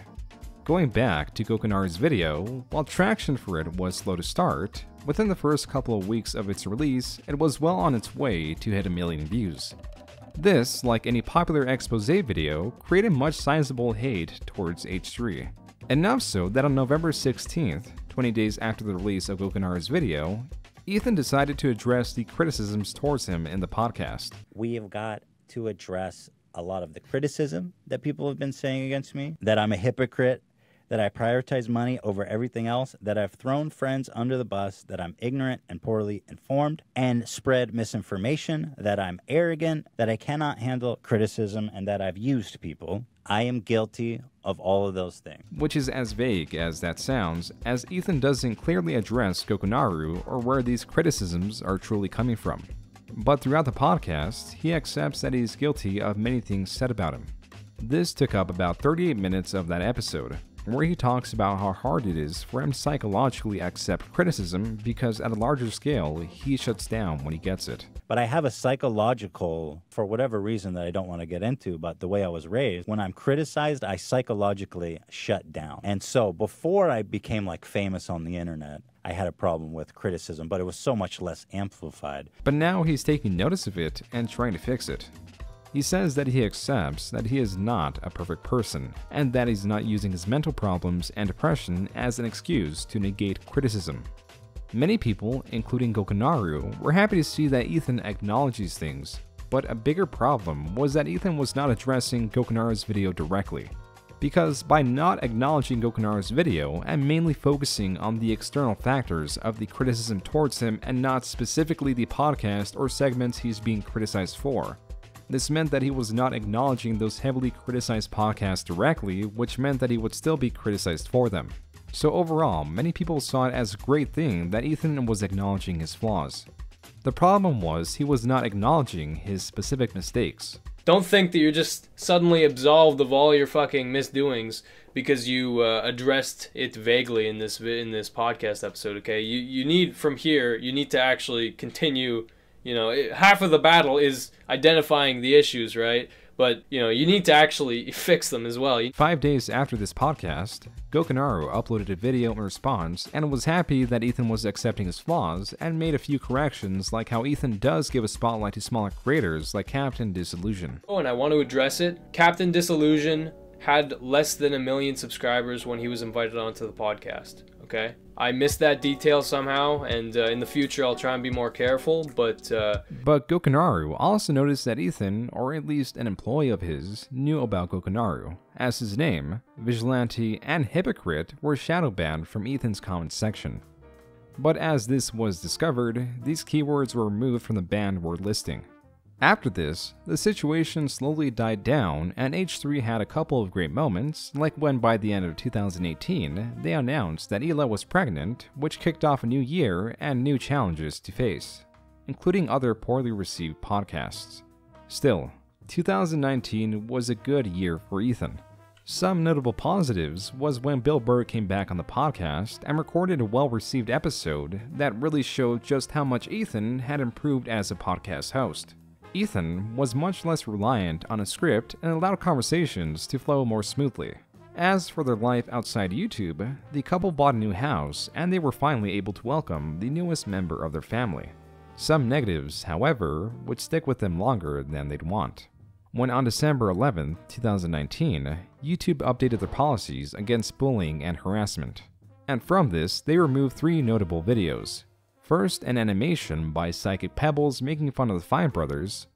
Going back to Gokunaru's video, while traction for it was slow to start, within the first couple of weeks of its release, it was well on its way to hit 1 million views. This, like any popular expose video, created much sizable hate towards H3. Enough so that on November 16th, 20 days after the release of Gokunaru's video, Ethan decided to address the criticisms towards him in the podcast. We have got to address a lot of the criticism that people have been saying against me, that I'm a hypocrite, that I prioritize money over everything else, that I've thrown friends under the bus, that I'm ignorant and poorly informed, and spread misinformation, that I'm arrogant, that I cannot handle criticism, and that I've used people. I am guilty of all of those things. Which is as vague as that sounds, as Ethan doesn't clearly address Gokunaru or where these criticisms are truly coming from. But throughout the podcast, he accepts that he's guilty of many things said about him. This took up about 38 minutes of that episode, where he talks about how hard it is for him to psychologically accept criticism because at a larger scale, he shuts down when he gets it. But I have a psychological, for whatever reason that I don't want to get into, but the way I was raised, when I'm criticized, I psychologically shut down. And so before I became like famous on the internet, I had a problem with criticism, but it was so much less amplified. But now he's taking notice of it and trying to fix it. He says that he accepts that he is not a perfect person, and that he's not using his mental problems and depression as an excuse to negate criticism. Many people, including Gokunaru, were happy to see that Ethan acknowledges things, but a bigger problem was that Ethan was not addressing Gokunaru's video directly. Because by not acknowledging Gokunaru's video and mainly focusing on the external factors of the criticism towards him and not specifically the podcast or segments he's being criticized for, this meant that he was not acknowledging those heavily criticized podcasts directly, which meant that he would still be criticized for them. So overall, many people saw it as a great thing that Ethan was acknowledging his flaws. The problem was he was not acknowledging his specific mistakes. Don't think that you're just suddenly absolved of all your fucking misdoings because you addressed it vaguely in this podcast episode, okay? You need, from here, you need to actually continue. You know, half of the battle is identifying the issues, right? But, you know, you need to actually fix them as well. 5 days after this podcast, Gokunaru uploaded a video in response and was happy that Ethan was accepting his flaws and made a few corrections, like how Ethan does give a spotlight to smaller creators like Captain Disillusion. Oh, and I want to address it. Captain Disillusion had less than 1 million subscribers when he was invited onto the podcast, okay? I missed that detail somehow, and in the future I'll try and be more careful, but Gokunaru also noticed that Ethan, or at least an employee of his, knew about Gokunaru, as his name, Vigilante, and Hypocrite were shadow banned from Ethan's comments section. But as this was discovered, these keywords were removed from the banned word listing. After this, the situation slowly died down, and H3 had a couple of great moments, like when by the end of 2018, they announced that Hila was pregnant, which kicked off a new year and new challenges to face, including other poorly received podcasts. Still, 2019 was a good year for Ethan. Some notable positives was when Bill Burr came back on the podcast and recorded a well-received episode that really showed just how much Ethan had improved as a podcast host. Ethan was much less reliant on a script and allowed conversations to flow more smoothly. As for their life outside YouTube, the couple bought a new house and they were finally able to welcome the newest member of their family. Some negatives, however, would stick with them longer than they'd want. When on December 11, 2019, YouTube updated their policies against bullying and harassment. And from this, they removed 3 notable videos. First, an animation by Psychic Pebbles making fun of the Fine Brothers,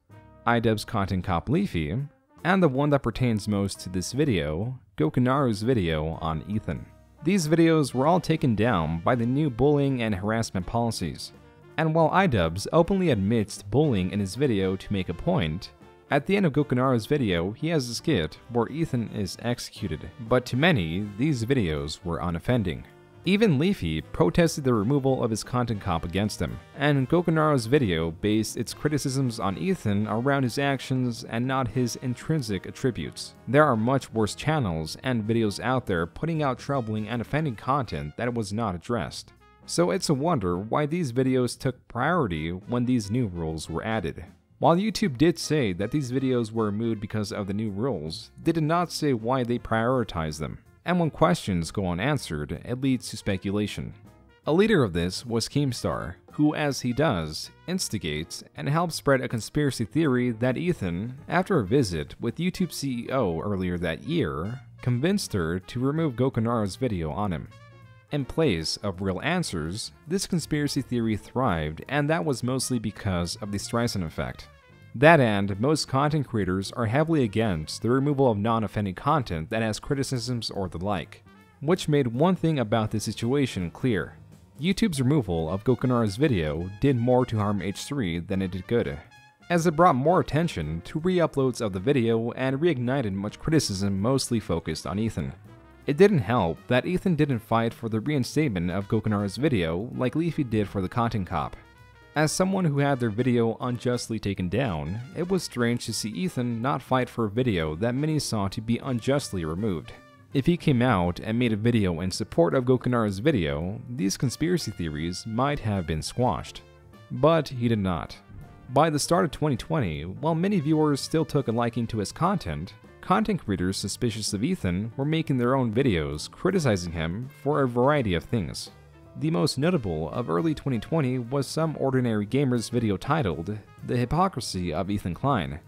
iDubbbz content cop Leafy, and the one that pertains most to this video, Gokunaru's video on Ethan. These videos were all taken down by the new bullying and harassment policies. And while iDubbbz openly admits to bullying in his video to make a point, at the end of Gokunaru's video, he has a skit where Ethan is executed, but to many, these videos were unoffending. Even Leafy protested the removal of his content cop against him, and Gokunaru's video based its criticisms on Ethan around his actions and not his intrinsic attributes. There are much worse channels and videos out there putting out troubling and offending content that was not addressed. So it's a wonder why these videos took priority when these new rules were added. While YouTube did say that these videos were removed because of the new rules, they did not say why they prioritized them. And when questions go unanswered, it leads to speculation. A leader of this was Keemstar, who, as he does, instigates and helps spread a conspiracy theory that Ethan, after a visit with YouTube CEO earlier that year, convinced her to remove Gokunaru's video on him. In place of real answers, this conspiracy theory thrived, and that was mostly because of the Streisand effect. That and most content creators are heavily against the removal of non-offending content that has criticisms or the like, which made one thing about this situation clear. YouTube's removal of Gokunaru's video did more to harm H3 than it did good, as it brought more attention to re-uploads of the video and reignited much criticism mostly focused on Ethan. It didn't help that Ethan didn't fight for the reinstatement of Gokunaru's video like Leafy did for the content cop. As someone who had their video unjustly taken down, it was strange to see Ethan not fight for a video that many saw to be unjustly removed. If he came out and made a video in support of Gokunaru's video, these conspiracy theories might have been squashed. But he did not. By the start of 2020, while many viewers still took a liking to his content creators suspicious of Ethan were making their own videos criticizing him for a variety of things. The most notable of early 2020 was some ordinary gamer's video titled "The Hypocrisy of Ethan Klein."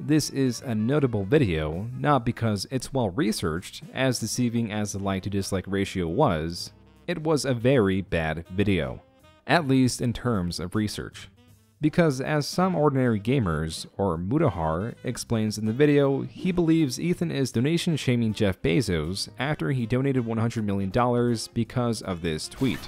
This is a notable video, not because it's well researched, as deceiving as the like to dislike ratio was, it was a very bad video, at least in terms of research. Because as some ordinary gamers, or Mutahar, explains in the video, he believes Ethan is donation shaming Jeff Bezos after he donated $100 million because of this tweet.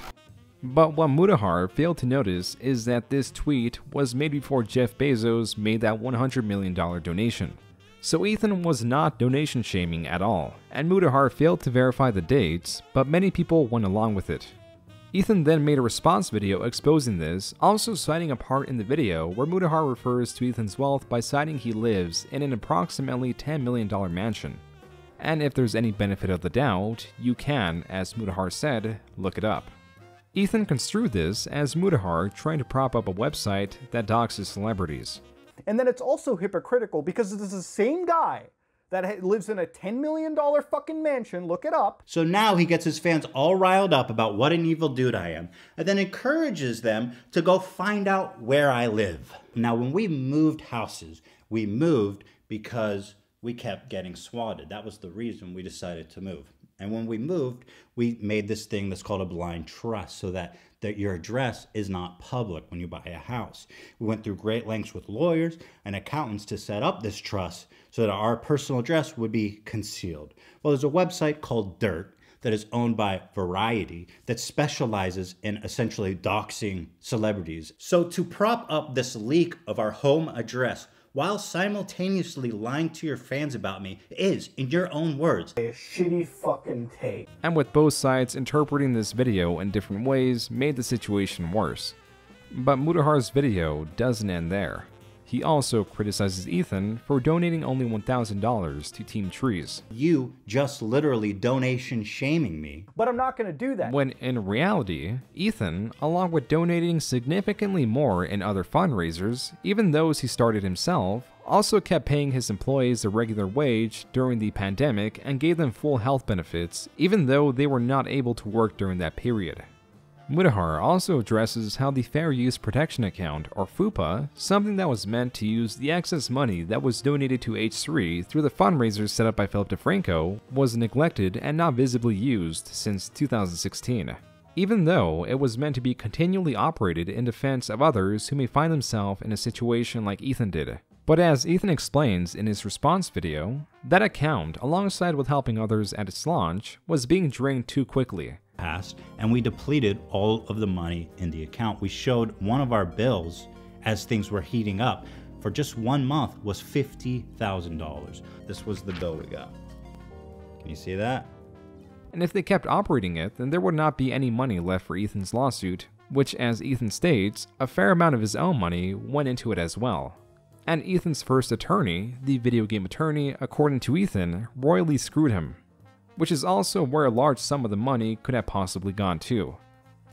But what Mutahar failed to notice is that this tweet was made before Jeff Bezos made that $100 million donation. So Ethan was not donation shaming at all, and Mutahar failed to verify the dates, but many people went along with it. Ethan then made a response video exposing this, also citing a part in the video where Mutahar refers to Ethan's wealth by citing he lives in an approximately $10 million mansion. And if there's any benefit of the doubt, you can, as Mutahar said, look it up. Ethan construed this as Mutahar trying to prop up a website that doxes celebrities. And then it's also hypocritical because it's the same guy that lives in a $10 million fucking mansion, look it up. So now he gets his fans all riled up about what an evil dude I am, and then encourages them to go find out where I live. Now, when we moved houses, we moved because we kept getting swatted. That was the reason we decided to move. And when we moved, we made this thing that's called a blind trust so that your address is not public when you buy a house. We went through great lengths with lawyers and accountants to set up this trust so that our personal address would be concealed. Well, there's a website called Dirt that is owned by Variety that specializes in essentially doxing celebrities. So to prop up this leak of our home address while simultaneously lying to your fans about me is, in your own words, a shitty fucking take. And with both sides interpreting this video in different ways made the situation worse. But Mutahar's video doesn't end there. He also criticizes Ethan for donating only $1,000 to Team Trees. You just literally donation shaming me. But I'm not gonna do that. When in reality, Ethan, along with donating significantly more in other fundraisers, even those he started himself, also kept paying his employees a regular wage during the pandemic and gave them full health benefits, even though they were not able to work during that period. Mutahar also addresses how the Fair Use Protection Account, or FUPA, something that was meant to use the excess money that was donated to H3 through the fundraisers set up by Philip DeFranco, was neglected and not visibly used since 2016. Even though it was meant to be continually operated in defense of others who may find themselves in a situation like Ethan did. But as Ethan explains in his response video, that account, alongside with helping others at its launch, was being drained too quickly. And we depleted all of the money in the account. We showed one of our bills as things were heating up for just 1 month was $50,000. This was the bill we got. Can you see that? And if they kept operating it, then there would not be any money left for Ethan's lawsuit, which, as Ethan states, a fair amount of his own money went into it as well. And Ethan's first attorney, the video game attorney, according to Ethan, royally screwed him, which is also where a large sum of the money could have possibly gone to.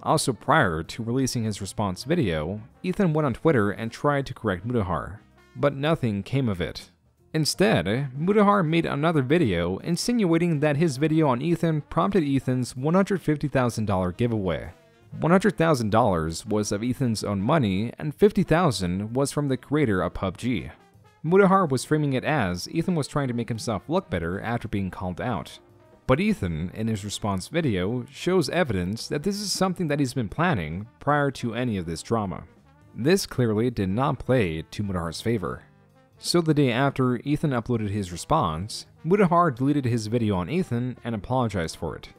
Also, prior to releasing his response video, Ethan went on Twitter and tried to correct Mutahar, but nothing came of it. Instead, Mutahar made another video insinuating that his video on Ethan prompted Ethan's $150,000 giveaway. $100,000 was of Ethan's own money, and $50,000 was from the creator of PUBG. Mutahar was framing it as Ethan was trying to make himself look better after being called out. But Ethan, in his response video, shows evidence that this is something that he's been planning prior to any of this drama. This clearly did not play to Mutahar's favor. So the day after Ethan uploaded his response, Mutahar deleted his video on Ethan and apologized for it.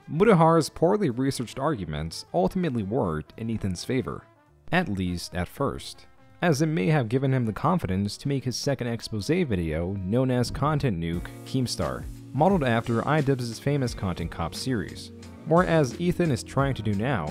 Mutahar's poorly researched arguments ultimately worked in Ethan's favor, at least at first, as it may have given him the confidence to make his second expose video known as Content Nuke Keemstar, modeled after iDubbbz's famous Content Cop series. Whereas Ethan is trying to do now,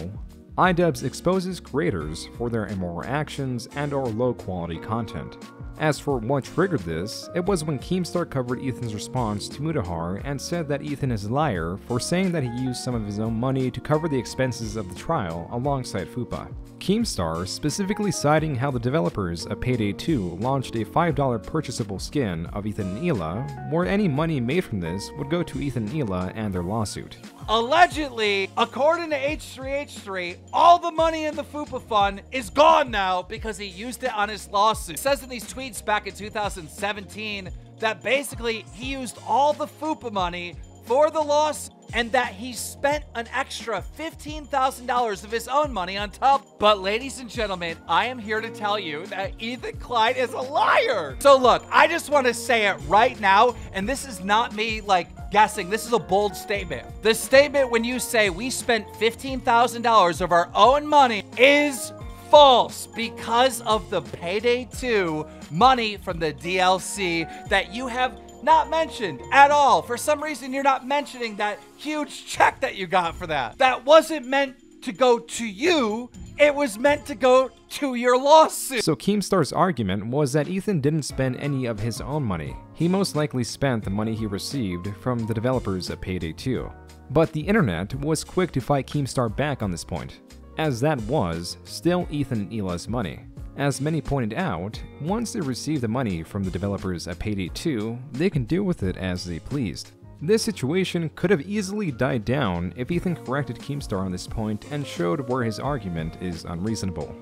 iDubbbz exposes creators for their immoral actions and/or low-quality content. As for what triggered this, it was when Keemstar covered Ethan's response to Mutahar and said that Ethan is a liar for saying that he used some of his own money to cover the expenses of the trial alongside FUPA. Keemstar specifically citing how the developers of Payday 2 launched a $5 purchasable skin of Ethan and Hila, where any money made from this would go to Ethan and Hila and their lawsuit. Allegedly, according to H3H3, all the money in the FUPA fund is gone now because he used it on his lawsuit. It says in these tweets tweets back in 2017 that basically he used all the FUPA money for the loss and that he spent an extra $15,000 of his own money on top. But ladies and gentlemen, I am here to tell you that Ethan Klein is a liar. So look, I just want to say it right now, and this is not me like guessing, this is a bold statement. The statement when you say we spent $15,000 of our own money is false because of the Payday 2 money from the DLC that you have not mentioned at all. For some reason, you're not mentioning that huge check that you got for that. That wasn't meant to go to you. It was meant to go to your lawsuit. So Keemstar's argument was that Ethan didn't spend any of his own money. He most likely spent the money he received from the developers of Payday 2. But the internet was quick to fight Keemstar back on this point, as that was still Ethan and Hila's money. As many pointed out, once they receive the money from the developers at Payday 2, they can do with it as they pleased. This situation could have easily died down if Ethan corrected Keemstar on this point and showed where his argument is unreasonable.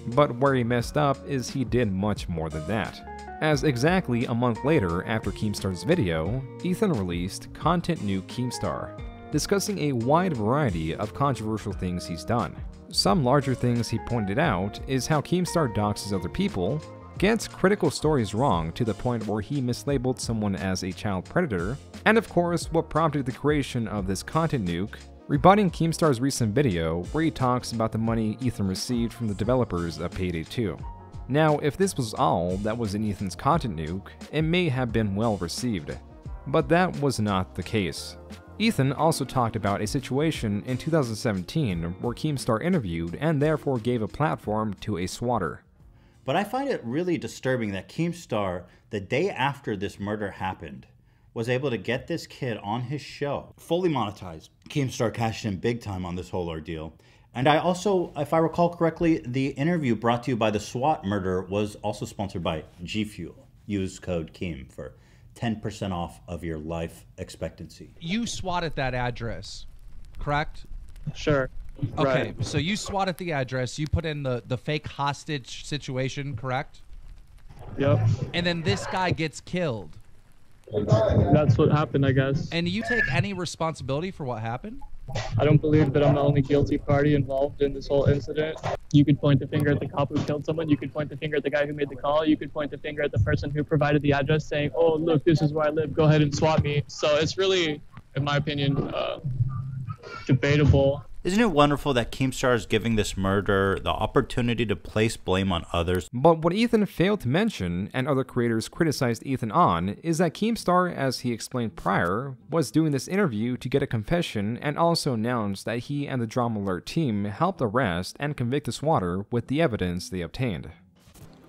But where he messed up is he did much more than that. As exactly a month later after Keemstar's video, Ethan released Content New Keemstar, discussing a wide variety of controversial things he's done. Some larger things he pointed out is how Keemstar doxes other people, gets critical stories wrong to the point where he mislabeled someone as a child predator, and of course what prompted the creation of this content nuke, rebutting Keemstar's recent video where he talks about the money Ethan received from the developers of Payday 2. Now, if this was all that was in Ethan's content nuke, it may have been well received, but that was not the case. Ethan also talked about a situation in 2017 where Keemstar interviewed and therefore gave a platform to a swatter. But I find it really disturbing that Keemstar, the day after this murder happened, was able to get this kid on his show, fully monetized. Keemstar cashed in big time on this whole ordeal. And I also, if I recall correctly, the interview brought to you by the SWAT murder was also sponsored by G Fuel. Use code KEEM for 10% off of your life expectancy. You swatted that address, correct? Sure. Okay, so you swatted the address, you put in the fake hostage situation, correct? Yep. And then this guy gets killed. That's what happened, I guess. And do you take any responsibility for what happened? I don't believe that I'm the only guilty party involved in this whole incident. You could point the finger at the cop who killed someone. You could point the finger at the guy who made the call. You could point the finger at the person who provided the address saying, oh, look, this is where I live. Go ahead and swat me. So it's really, in my opinion, debatable. Isn't it wonderful that Keemstar is giving this murderer the opportunity to place blame on others? But what Ethan failed to mention, and other creators criticized Ethan on, is that Keemstar, as he explained prior, was doing this interview to get a confession and also announced that he and the Drama Alert team helped arrest and convict the swatter with the evidence they obtained.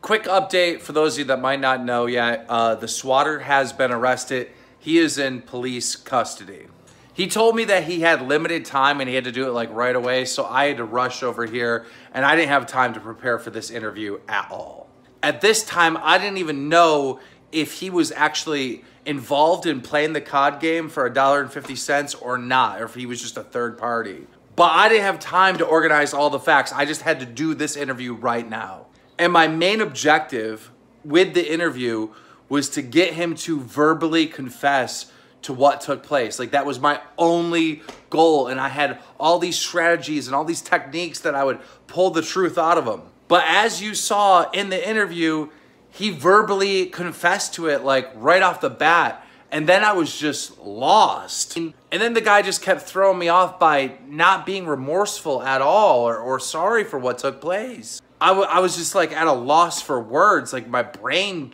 Quick update for those of you that might not know yet, the swatter has been arrested. He is in police custody. He told me that he had limited time and he had to do it like right away, so I had to rush over here and I didn't have time to prepare for this interview at all. At this time, I didn't even know if he was actually involved in playing the COD game for $1.50 or not, or if he was just a third party. But I didn't have time to organize all the facts. I just had to do this interview right now. And my main objective with the interview was to get him to verbally confess to what took place. Like, that was my only goal, and I had all these strategies and all these techniques that I would pull the truth out of him. But as you saw in the interview, he verbally confessed to it like right off the bat, and then I was just lost. And then the guy just kept throwing me off by not being remorseful at all or sorry for what took place. I was just like at a loss for words, like my brain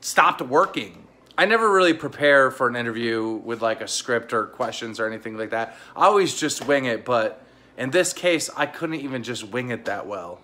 stopped working. I never really prepare for an interview with like a script or questions or anything like that. I always just wing it, but in this case, I couldn't even just wing it that well.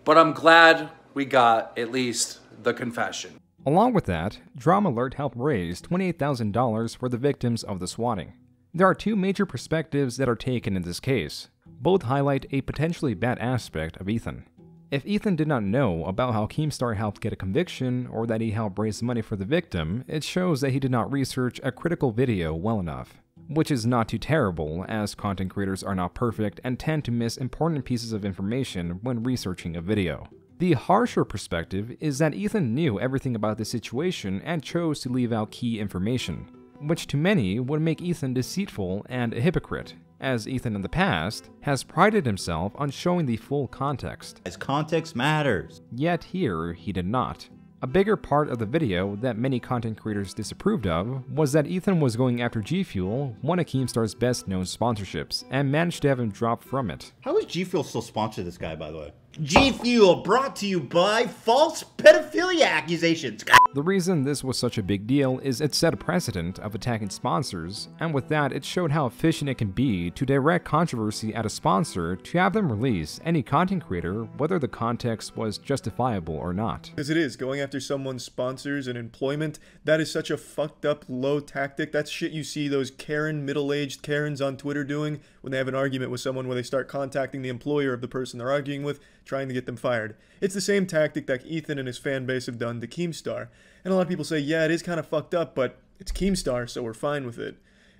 But I'm glad we got at least the confession. Along with that, Drama Alert helped raise $28,000 for the victims of the swatting. There are two major perspectives that are taken in this case. Both highlight a potentially bad aspect of Ethan. If Ethan did not know about how Keemstar helped get a conviction or that he helped raise money for the victim, it shows that he did not research a critical video well enough. Which is not too terrible, as content creators are not perfect and tend to miss important pieces of information when researching a video. The harsher perspective is that Ethan knew everything about the situation and chose to leave out key information, which to many would make Ethan deceitful and a hypocrite, as Ethan in the past has prided himself on showing the full context. As context matters. Yet here, he did not. A bigger part of the video that many content creators disapproved of was that Ethan was going after G Fuel, one of Keemstar's best known sponsorships, and managed to have him drop from it. How is G Fuel still sponsor this guy, by the way? G Fuel brought to you by false pedophilia accusations. The reason this was such a big deal is it set a precedent of attacking sponsors, and with that it showed how efficient it can be to direct controversy at a sponsor to have them release any content creator whether the context was justifiable or not. As it is, going after someone's sponsors and employment, that is such a fucked up low tactic. That's shit you see those Karen, middle-aged Karens on Twitter doing when they have an argument with someone where they start contacting the employer of the person they're arguing with, trying to get them fired. It's the same tactic that Ethan and his fan base have done to Keemstar. And a lot of people say, yeah, it is kind of fucked up, but it's Keemstar, so we're fine with it.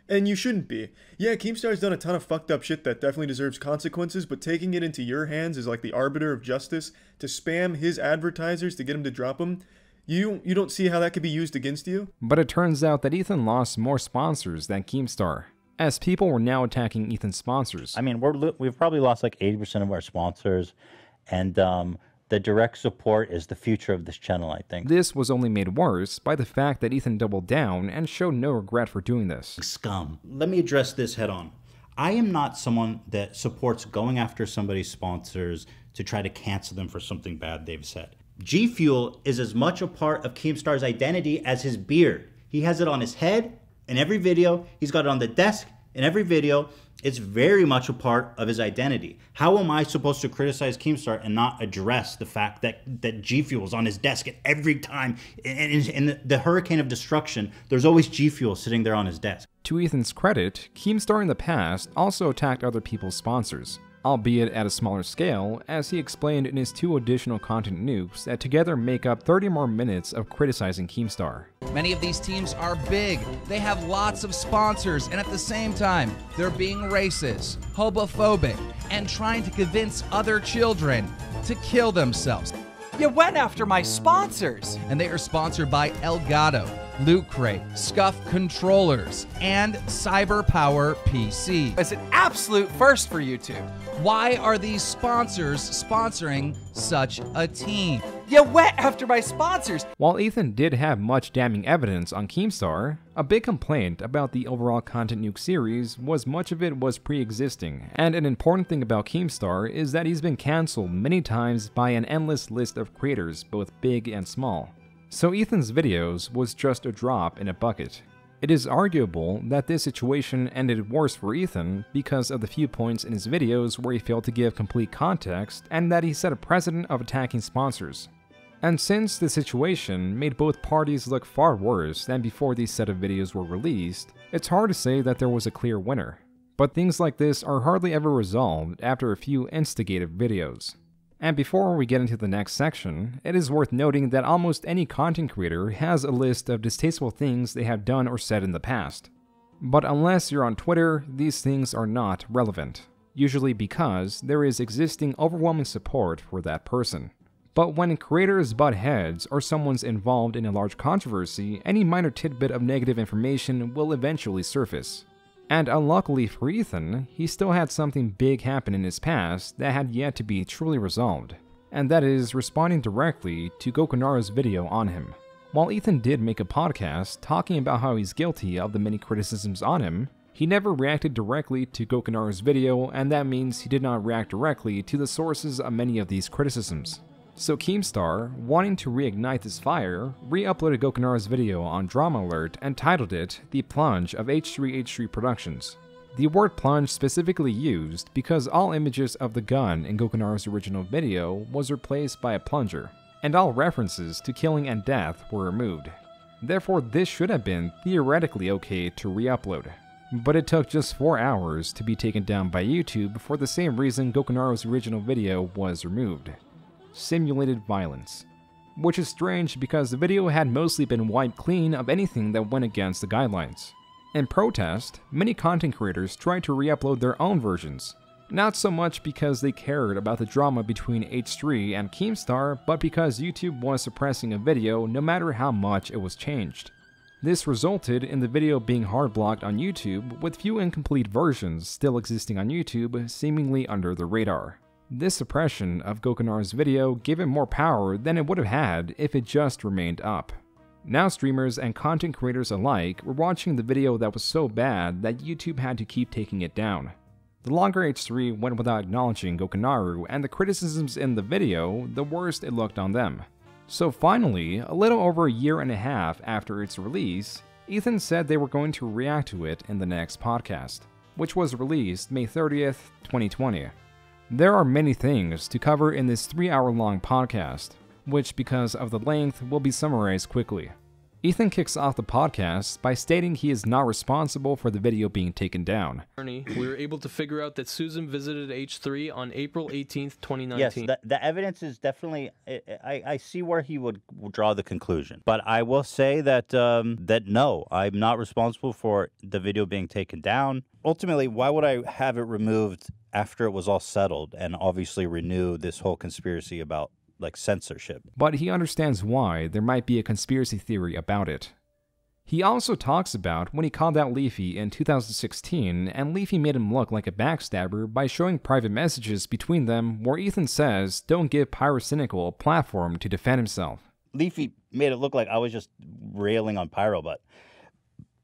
And you shouldn't be. Yeah, Keemstar's done a ton of fucked up shit that definitely deserves consequences, but taking it into your hands as like the arbiter of justice to spam his advertisers to get him to drop them, you don't see how that could be used against you? But it turns out that Ethan lost more sponsors than Keemstar, as people were now attacking Ethan's sponsors. I mean, we've probably lost like 80% of our sponsors, and the direct support is the future of this channel, I think. This was only made worse by the fact that Ethan doubled down and showed no regret for doing this. Scum. Let me address this head on. I am not someone that supports going after somebody's sponsors to try to cancel them for something bad they've said. G Fuel is as much a part of Keemstar's identity as his beard. He has it on his head in every video. He's got it on the desk in every video. It's very much a part of his identity. How am I supposed to criticize Keemstar and not address the fact that G Fuel is on his desk at every time? In the hurricane of destruction, there's always G Fuel sitting there on his desk. To Ethan's credit, Keemstar in the past also attacked other people's sponsors, albeit at a smaller scale, as he explained in his 2 additional content nukes that together make up 30 more minutes of criticizing Keemstar. Many of these teams are big, they have lots of sponsors, and at the same time, they're being racist, homophobic, and trying to convince other children to kill themselves. You went after my sponsors! And they are sponsored by Elgato, Loot Crate, Scuff Controllers, and CyberPower PC. It's an absolute first for YouTube. Why are these sponsors sponsoring such a team? You went after my sponsors! While Ethan did have much damning evidence on Keemstar, a big complaint about the overall Content Nuke series was much of it was pre-existing, and an important thing about Keemstar is that he's been cancelled many times by an endless list of creators, both big and small. So Ethan's videos was just a drop in a bucket. It is arguable that this situation ended worse for Ethan because of the few points in his videos where he failed to give complete context and that he set a precedent of attacking sponsors. And since the situation made both parties look far worse than before these set of videos were released, it's hard to say that there was a clear winner. But things like this are hardly ever resolved after a few instigative videos. And before we get into the next section, it is worth noting that almost any content creator has a list of distasteful things they have done or said in the past. But unless you're on Twitter, these things are not relevant, usually because there is existing overwhelming support for that person. But when creators butt heads or someone's involved in a large controversy, any minor tidbit of negative information will eventually surface. And unluckily for Ethan, he still had something big happen in his past that had yet to be truly resolved, and that is responding directly to Gokunaru's video on him. While Ethan did make a podcast talking about how he's guilty of the many criticisms on him, he never reacted directly to Gokunaru's video, and that means he did not react directly to the sources of many of these criticisms. So Keemstar, wanting to reignite this fire, re-uploaded Gokunaru's video on Drama Alert and titled it The Plunge of H3H3 Productions. The word plunge specifically used because all images of the gun in Gokunaru's original video was replaced by a plunger, and all references to killing and death were removed. Therefore, this should have been theoretically okay to re-upload. But it took just 4 hours to be taken down by YouTube for the same reason Gokunaru's original video was removed: simulated violence. Which is strange because the video had mostly been wiped clean of anything that went against the guidelines. In protest, many content creators tried to re-upload their own versions, Not so much because they cared about the drama between H3 and Keemstar, but because YouTube was suppressing a video no matter how much it was changed. This resulted in the video being hard blocked on YouTube, with few incomplete versions still existing on YouTube, seemingly under the radar. This suppression of Gokunar's video gave it more power than it would have had if it just remained up. Now streamers and content creators alike were watching the video that was so bad that YouTube had to keep taking it down. The longer H3 went without acknowledging Gokunaru and the criticisms in the video, the worse it looked on them. So finally, a little over a year and a half after its release, Ethan said they were going to react to it in the next podcast, which was released May 30th, 2020. There are many things to cover in this 3-hour-long podcast, which because of the length will be summarized quickly. Ethan kicks off the podcast by stating he is not responsible for the video being taken down. We were able to figure out that Susan visited H3 on April 18th, 2019. Yes, the evidence is definitely, I see where he would draw the conclusion. But I will say that, that no, I'm not responsible for the video being taken down. Ultimately, why would I have it removed after it was all settled and obviously renew this whole conspiracy about like censorship? But he understands why there might be a conspiracy theory about it. He also talks about when he called out Leafy in 2016 and Leafy made him look like a backstabber by showing private messages between them where Ethan says don't give Pyrocynical a platform to defend himself. Leafy made it look like I was just railing on Pyro, but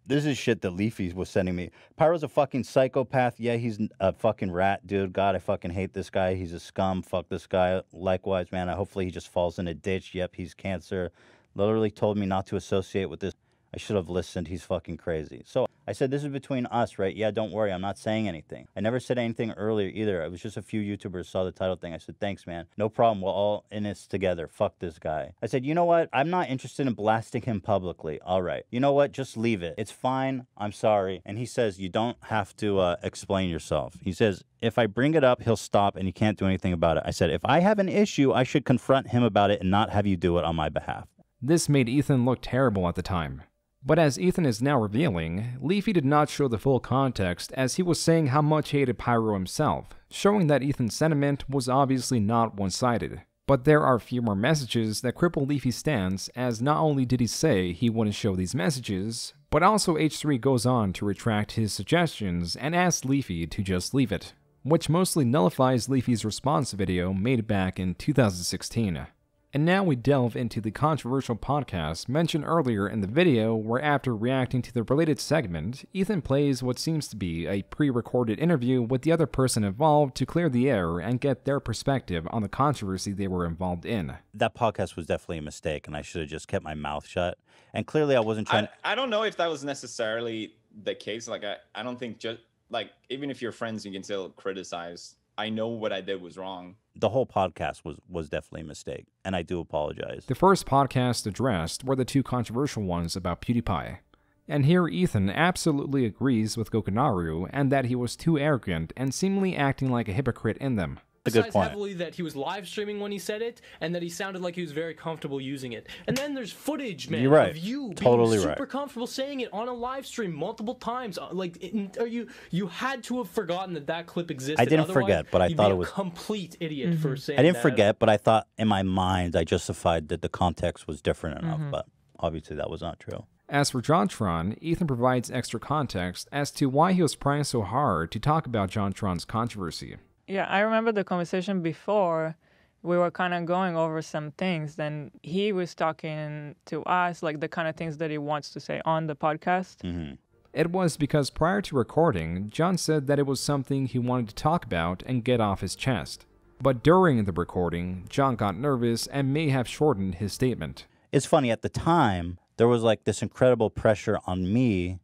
this is shit that Leafy was sending me. Pyro's a fucking psychopath. Yeah, he's a fucking rat, dude. God, I fucking hate this guy. He's a scum. Fuck this guy. Likewise, man. Hopefully he just falls in a ditch. Yep, he's cancer. Literally told me not to associate with this. I should have listened. He's fucking crazy. So I said, this is between us, right? Yeah, don't worry. I'm not saying anything. I never said anything earlier either. It was just a few YouTubers saw the title thing. I said, thanks, man. No problem. We're all in this together. Fuck this guy. I said, you know what? I'm not interested in blasting him publicly. All right. You know what? Just leave it. It's fine. I'm sorry. And he says, you don't have to explain yourself. He says, if I bring it up, he'll stop and you can't do anything about it. I said, if I have an issue, I should confront him about it and not have you do it on my behalf. This made Ethan look terrible at the time. But as Ethan is now revealing, Leafy did not show the full context as he was saying how much he hated Pyro himself, showing that Ethan's sentiment was obviously not one-sided. But there are a few more messages that cripple Leafy's stance, as not only did he say he wouldn't show these messages, but also H3 goes on to retract his suggestions and asks Leafy to just leave it, which mostly nullifies Leafy's response video made back in 2016. And now we delve into the controversial podcast mentioned earlier in the video where after reacting to the related segment, Ethan plays what seems to be a pre-recorded interview with the other person involved to clear the air and get their perspective on the controversy they were involved in. That podcast was definitely a mistake and I should have just kept my mouth shut. And clearly I wasn't trying... I don't know if that was necessarily the case. Like, I don't think just... Like, even if you're friends, you can still criticize. I know what I did was wrong. The whole podcast was definitely a mistake, and I do apologize. The first podcast addressed were the two controversial ones about PewDiePie. And here Ethan absolutely agrees with Gokunaru and that he was too arrogant and seemingly acting like a hypocrite in them. A good point. Heavily that he was live streaming when he said it, and that he sounded like he was very comfortable using it. And then there's footage, man, You're right. of you Totally being super right. comfortable saying it on a live stream multiple times. Like, you had to have forgotten that clip existed. I didn't Otherwise, forget, but I you'd thought be it was a complete idiot for saying I didn't that. forget, but I thought in my mind I justified that the context was different enough, but obviously that was not true. As for JonTron, Ethan provides extra context as to why he was trying so hard to talk about JonTron's controversy. Yeah, I remember the conversation before. We were kind of going over some things. Then he was talking to us, like the kind of things that he wants to say on the podcast. It was because prior to recording, John said that it was something he wanted to talk about and get off his chest. But during the recording, John got nervous and may have shortened his statement. It's funny, at the time, there was like this incredible pressure on me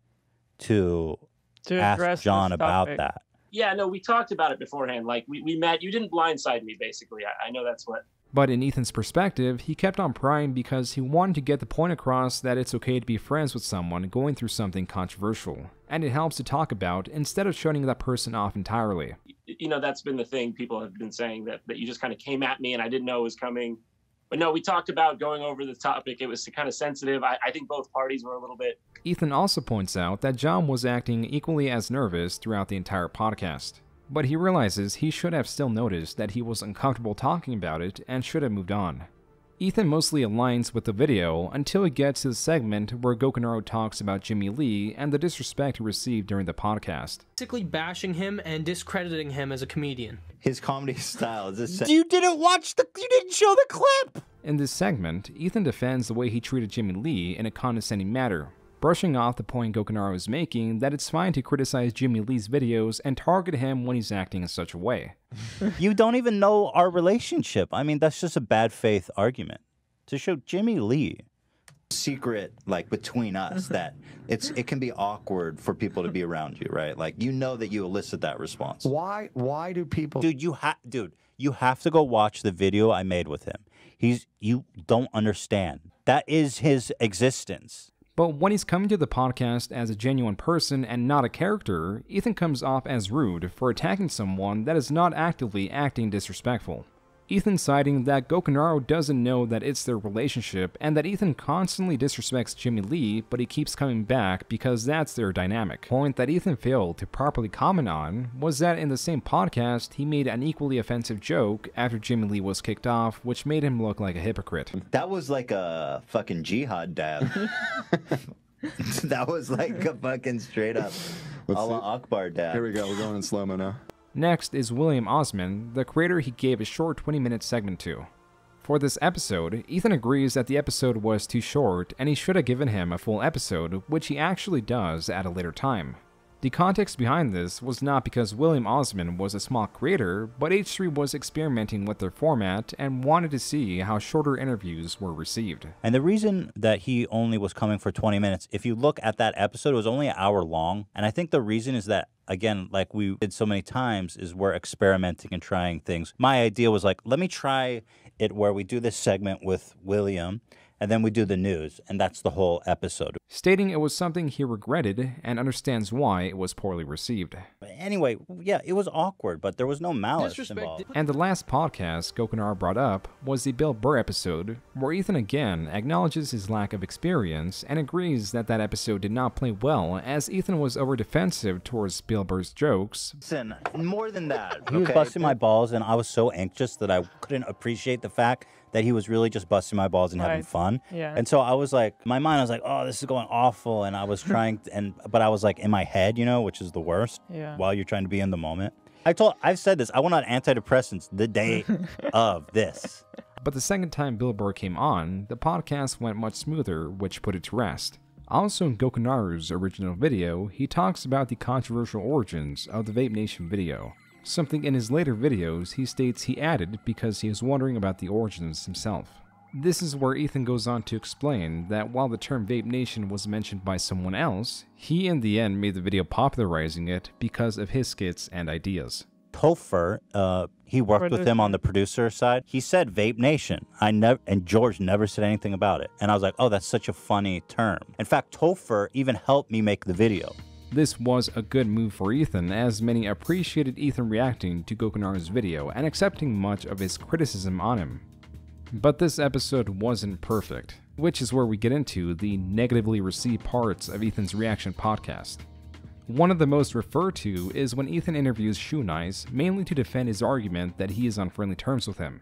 to ask John about that. Yeah, no, we talked about it beforehand. Like, we met. You didn't blindside me, basically. I know that's what... But in Ethan's perspective, he kept on prying because he wanted to get the point across that it's okay to be friends with someone going through something controversial, and it helps to talk about instead of shutting that person off entirely. You know, that's been the thing people have been saying, that you just kind of came at me and I didn't know it was coming. But no, we talked about going over the topic. It was kind of sensitive. I think both parties were a little bit... Ethan also points out that John was acting equally as nervous throughout the entire podcast. but he realizes he should have still noticed that he was uncomfortable talking about it and should have moved on. Ethan mostly aligns with the video until he gets to the segment where Gokunaro talks about Jimmy Lee and the disrespect he received during the podcast. Basically bashing him and discrediting him as a comedian. His comedy style is this. You didn't show the clip! In this segment, Ethan defends the way he treated Jimmy Lee in a condescending manner, brushing off the point Gokunaro is making that it's fine to criticize Jimmy Lee's videos and target him when he's acting in such a way. You don't even know our relationship. I mean, that's just a bad faith argument. To show Jimmy Lee secret, like, between us, that it can be awkward for people to be around you, right? Like, you know that you elicit that response. Why do people... Dude, you have to go watch the video I made with him. You don't understand. That is his existence. But when he's coming to the podcast as a genuine person and not a character, Ethan comes off as rude for attacking someone that is not actively acting disrespectful. Ethan citing that Gokunaro doesn't know that it's their relationship and that Ethan constantly disrespects Jimmy Lee, but he keeps coming back because that's their dynamic. Point that Ethan failed to properly comment on was that in the same podcast, he made an equally offensive joke after Jimmy Lee was kicked off, which made him look like a hypocrite. That was like a fucking jihad dab. That was like a fucking straight up Allah Akbar dab. Here we go, we're going in slow-mo now. Next is William Osman, the creator he gave a short 20-minute segment to. For this episode, Ethan agrees that the episode was too short and he should have given him a full episode, which he actually does at a later time. The context behind this was not because William Osman was a small creator, but H3 was experimenting with their format and wanted to see how shorter interviews were received. And the reason that he only was coming for 20 minutes, if you look at that episode, it was only an hour long. And I think the reason is that, again, like we did so many times, is we're experimenting and trying things. My idea was like, let me try it where we do this segment with William, and then we do the news, and that's the whole episode. Stating it was something he regretted and understands why it was poorly received. But anyway, yeah, it was awkward, but there was no malice involved. And the last podcast Gokunaro brought up was the Bill Burr episode, where Ethan again acknowledges his lack of experience and agrees that that episode did not play well as Ethan was over-defensive towards Bill Burr's jokes. Listen, more than that. He was busting my balls, and I was so anxious that I couldn't appreciate the fact that he was really just busting my balls and having fun. Yeah. And so I was like, my mind, I was like, oh, this is going awful. And I was trying, but I was like in my head, you know, which is the worst, while you're trying to be in the moment. I've said this, I went on antidepressants the day of this. But the second time Bill Burr came on, the podcast went much smoother, which put it to rest. Also in Gokunaru's original video, he talks about the controversial origins of the Vape Nation video. Something in his later videos he states he added because he is wondering about the origins himself. This is where Ethan goes on to explain that while the term Vape Nation was mentioned by someone else, he in the end made the video popularizing it because of his skits and ideas. Topher, he worked with him on the producer side. He said Vape Nation. And George never said anything about it. And I was like, oh, that's such a funny term. In fact, Topher even helped me make the video. This was a good move for Ethan, as many appreciated Ethan reacting to Gokunaru's video and accepting much of his criticism on him. But this episode wasn't perfect, which is where we get into the negatively received parts of Ethan's reaction podcast. One of the most referred to is when Ethan interviews Shoe Nice, mainly to defend his argument that he is on friendly terms with him.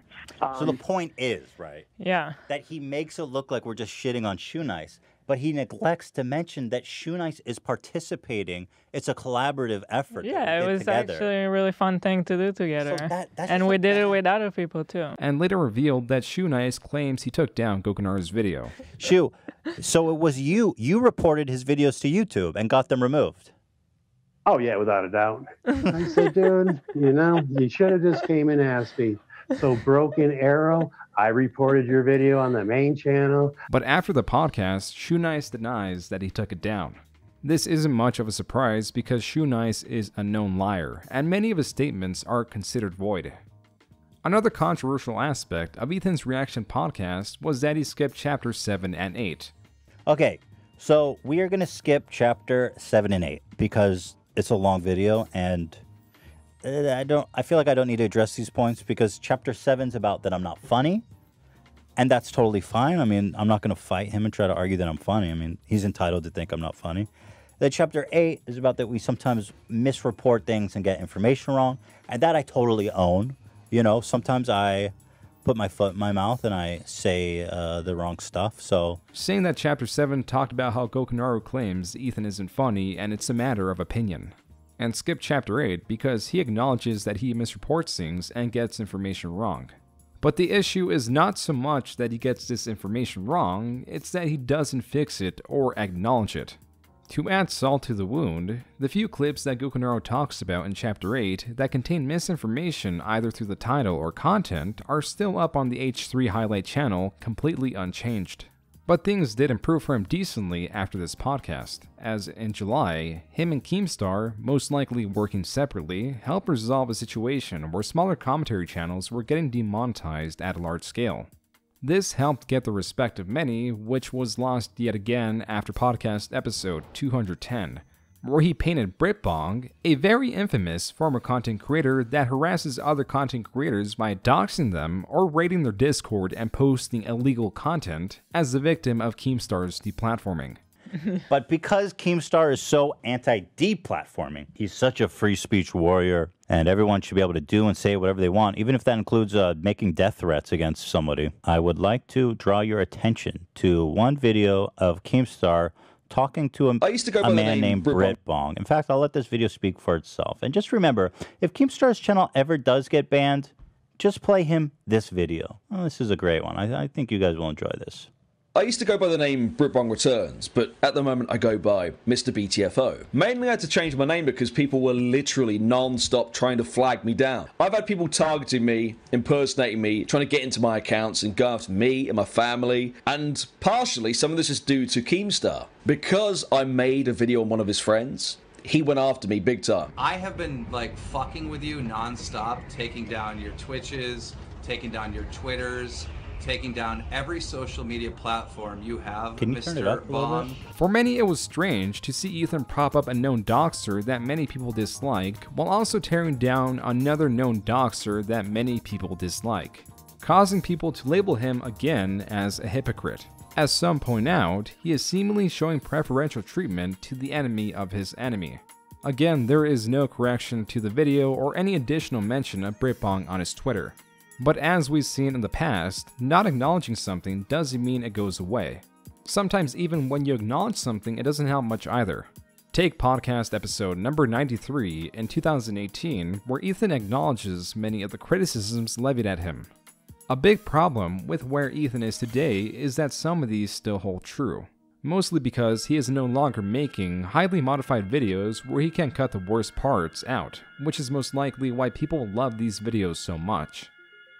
So the point is, right? Yeah. That he makes it look like we're just shitting on Shoe Nice, but he neglects to mention that Shoe Nice is participating. It's a collaborative effort. Yeah, it was together. actually a really fun thing to do together. So that's and we did it with other people too. And later revealed that Shoe Nice claims he took down Gokunaru's video. Shoe, so it was you reported his videos to YouTube and got them removed. Oh, yeah, without a doubt. I said, dude, you should have just came and asked me. So Broken Arrow, I reported your video on the main channel. But after the podcast, Shoe Nice denies that he took it down. This isn't much of a surprise because Shoe Nice is a known liar, and many of his statements are considered void. Another controversial aspect of Ethan's reaction podcast was that he skipped chapters 7 and 8. Okay, so we are going to skip chapter 7 and 8 because it's a long video, and I feel like I don't need to address these points because chapter 7's about that I'm not funny, and that's totally fine. I mean, I'm not going to fight him and try to argue that I'm funny. I mean, he's entitled to think I'm not funny. Then chapter 8 is about that we sometimes misreport things and get information wrong. And that I totally own. You know, sometimes I put my foot in my mouth and I say the wrong stuff, so... Saying that Chapter 7 talked about how Gokunaru claims Ethan isn't funny and it's a matter of opinion. And skip Chapter 8 because he acknowledges that he misreports things and gets information wrong. But the issue is not so much that he gets this information wrong, it's that he doesn't fix it or acknowledge it. To add salt to the wound, the few clips that Gokunaru talks about in Chapter 8 that contain misinformation either through the title or content are still up on the H3 Highlight channel completely unchanged. But things did improve for him decently after this podcast, as in July, him and Keemstar, most likely working separately, helped resolve a situation where smaller commentary channels were getting demonetized at a large scale. This helped get the respect of many, which was lost yet again after podcast episode 210, where he painted Britbong, a very infamous former content creator that harasses other content creators by doxing them or raiding their Discord and posting illegal content, as the victim of Keemstar's deplatforming. But because Keemstar is so anti-deplatforming, he's such a free speech warrior, and everyone should be able to do and say whatever they want, even if that includes making death threats against somebody. I would like to draw your attention to one video of Keemstar talking to a man named Britbong. In fact, I'll let this video speak for itself. And just remember, if Keemstar's channel ever does get banned, just play him this video. Oh, this is a great one. I think you guys will enjoy this. I used to go by the name Britbong Returns, but at the moment I go by Mr. BTFO. Mainly I had to change my name because people were literally non-stop trying to flag me down. I've had people targeting me, impersonating me, trying to get into my accounts and go after me and my family, and partially some of this is due to Keemstar. Because I made a video on one of his friends, he went after me big time. I have been like fucking with you non-stop, taking down your Twitches, taking down your Twitters, taking down every social media platform you have, Can you turn it up a little bit? For many, it was strange to see Ethan prop up a known doxer that many people dislike, while also tearing down another known doxer that many people dislike, causing people to label him again as a hypocrite. As some point out, he is seemingly showing preferential treatment to the enemy of his enemy. Again, there is no correction to the video or any additional mention of Britbong on his Twitter. But as we've seen in the past, not acknowledging something doesn't mean it goes away. Sometimes even when you acknowledge something, it doesn't help much either. Take podcast episode number 93 in 2018, where Ethan acknowledges many of the criticisms levied at him. A big problem with where Ethan is today is that some of these still hold true, mostly because he is no longer making highly modified videos where he can cut the worst parts out, which is most likely why people love these videos so much.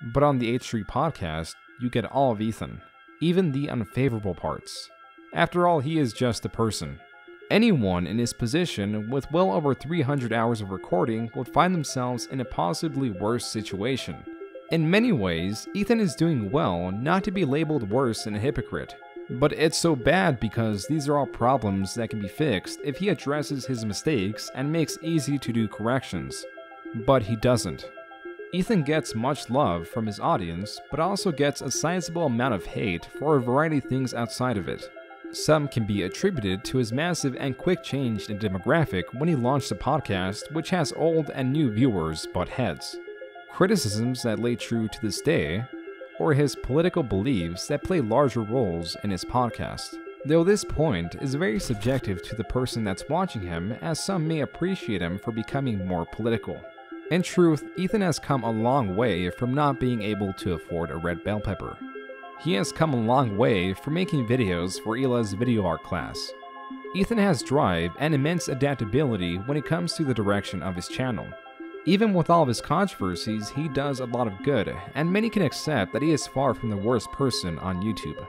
But on the H3 podcast, you get all of Ethan, even the unfavorable parts. After all, he is just a person. Anyone in his position with well over 300 hours of recording would find themselves in a possibly worse situation. In many ways, Ethan is doing well not to be labeled worse than a hypocrite. But it's so bad because these are all problems that can be fixed if he addresses his mistakes and makes easy to do corrections. But he doesn't. Ethan gets much love from his audience, but also gets a sizable amount of hate for a variety of things outside of it. Some can be attributed to his massive and quick change in demographic when he launched a podcast which has old and new viewers butt heads, criticisms that lay true to this day, or his political beliefs that play larger roles in his podcast. Though this point is very subjective to the person that's watching him, as some may appreciate him for becoming more political. In truth, Ethan has come a long way from not being able to afford a red bell pepper. He has come a long way from making videos for Ila's video art class. Ethan has drive and immense adaptability when it comes to the direction of his channel. Even with all of his controversies, he does a lot of good, and many can accept that he is far from the worst person on YouTube.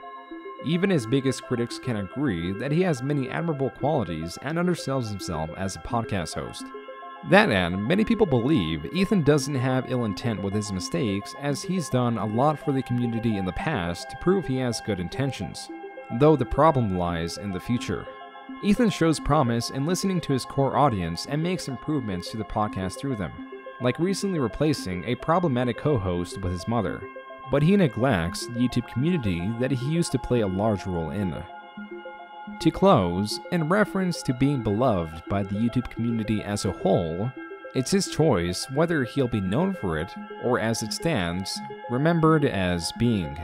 Even his biggest critics can agree that he has many admirable qualities and undersells himself as a podcast host. That end, many people believe Ethan doesn't have ill intent with his mistakes, as he's done a lot for the community in the past to prove he has good intentions, though the problem lies in the future. Ethan shows promise in listening to his core audience and makes improvements to the podcast through them, like recently replacing a problematic co-host with his mother, but he neglects the YouTube community that he used to play a large role in. To close, in reference to being beloved by the YouTube community as a whole, it's his choice whether he'll be known for it, or as it stands, remembered as being.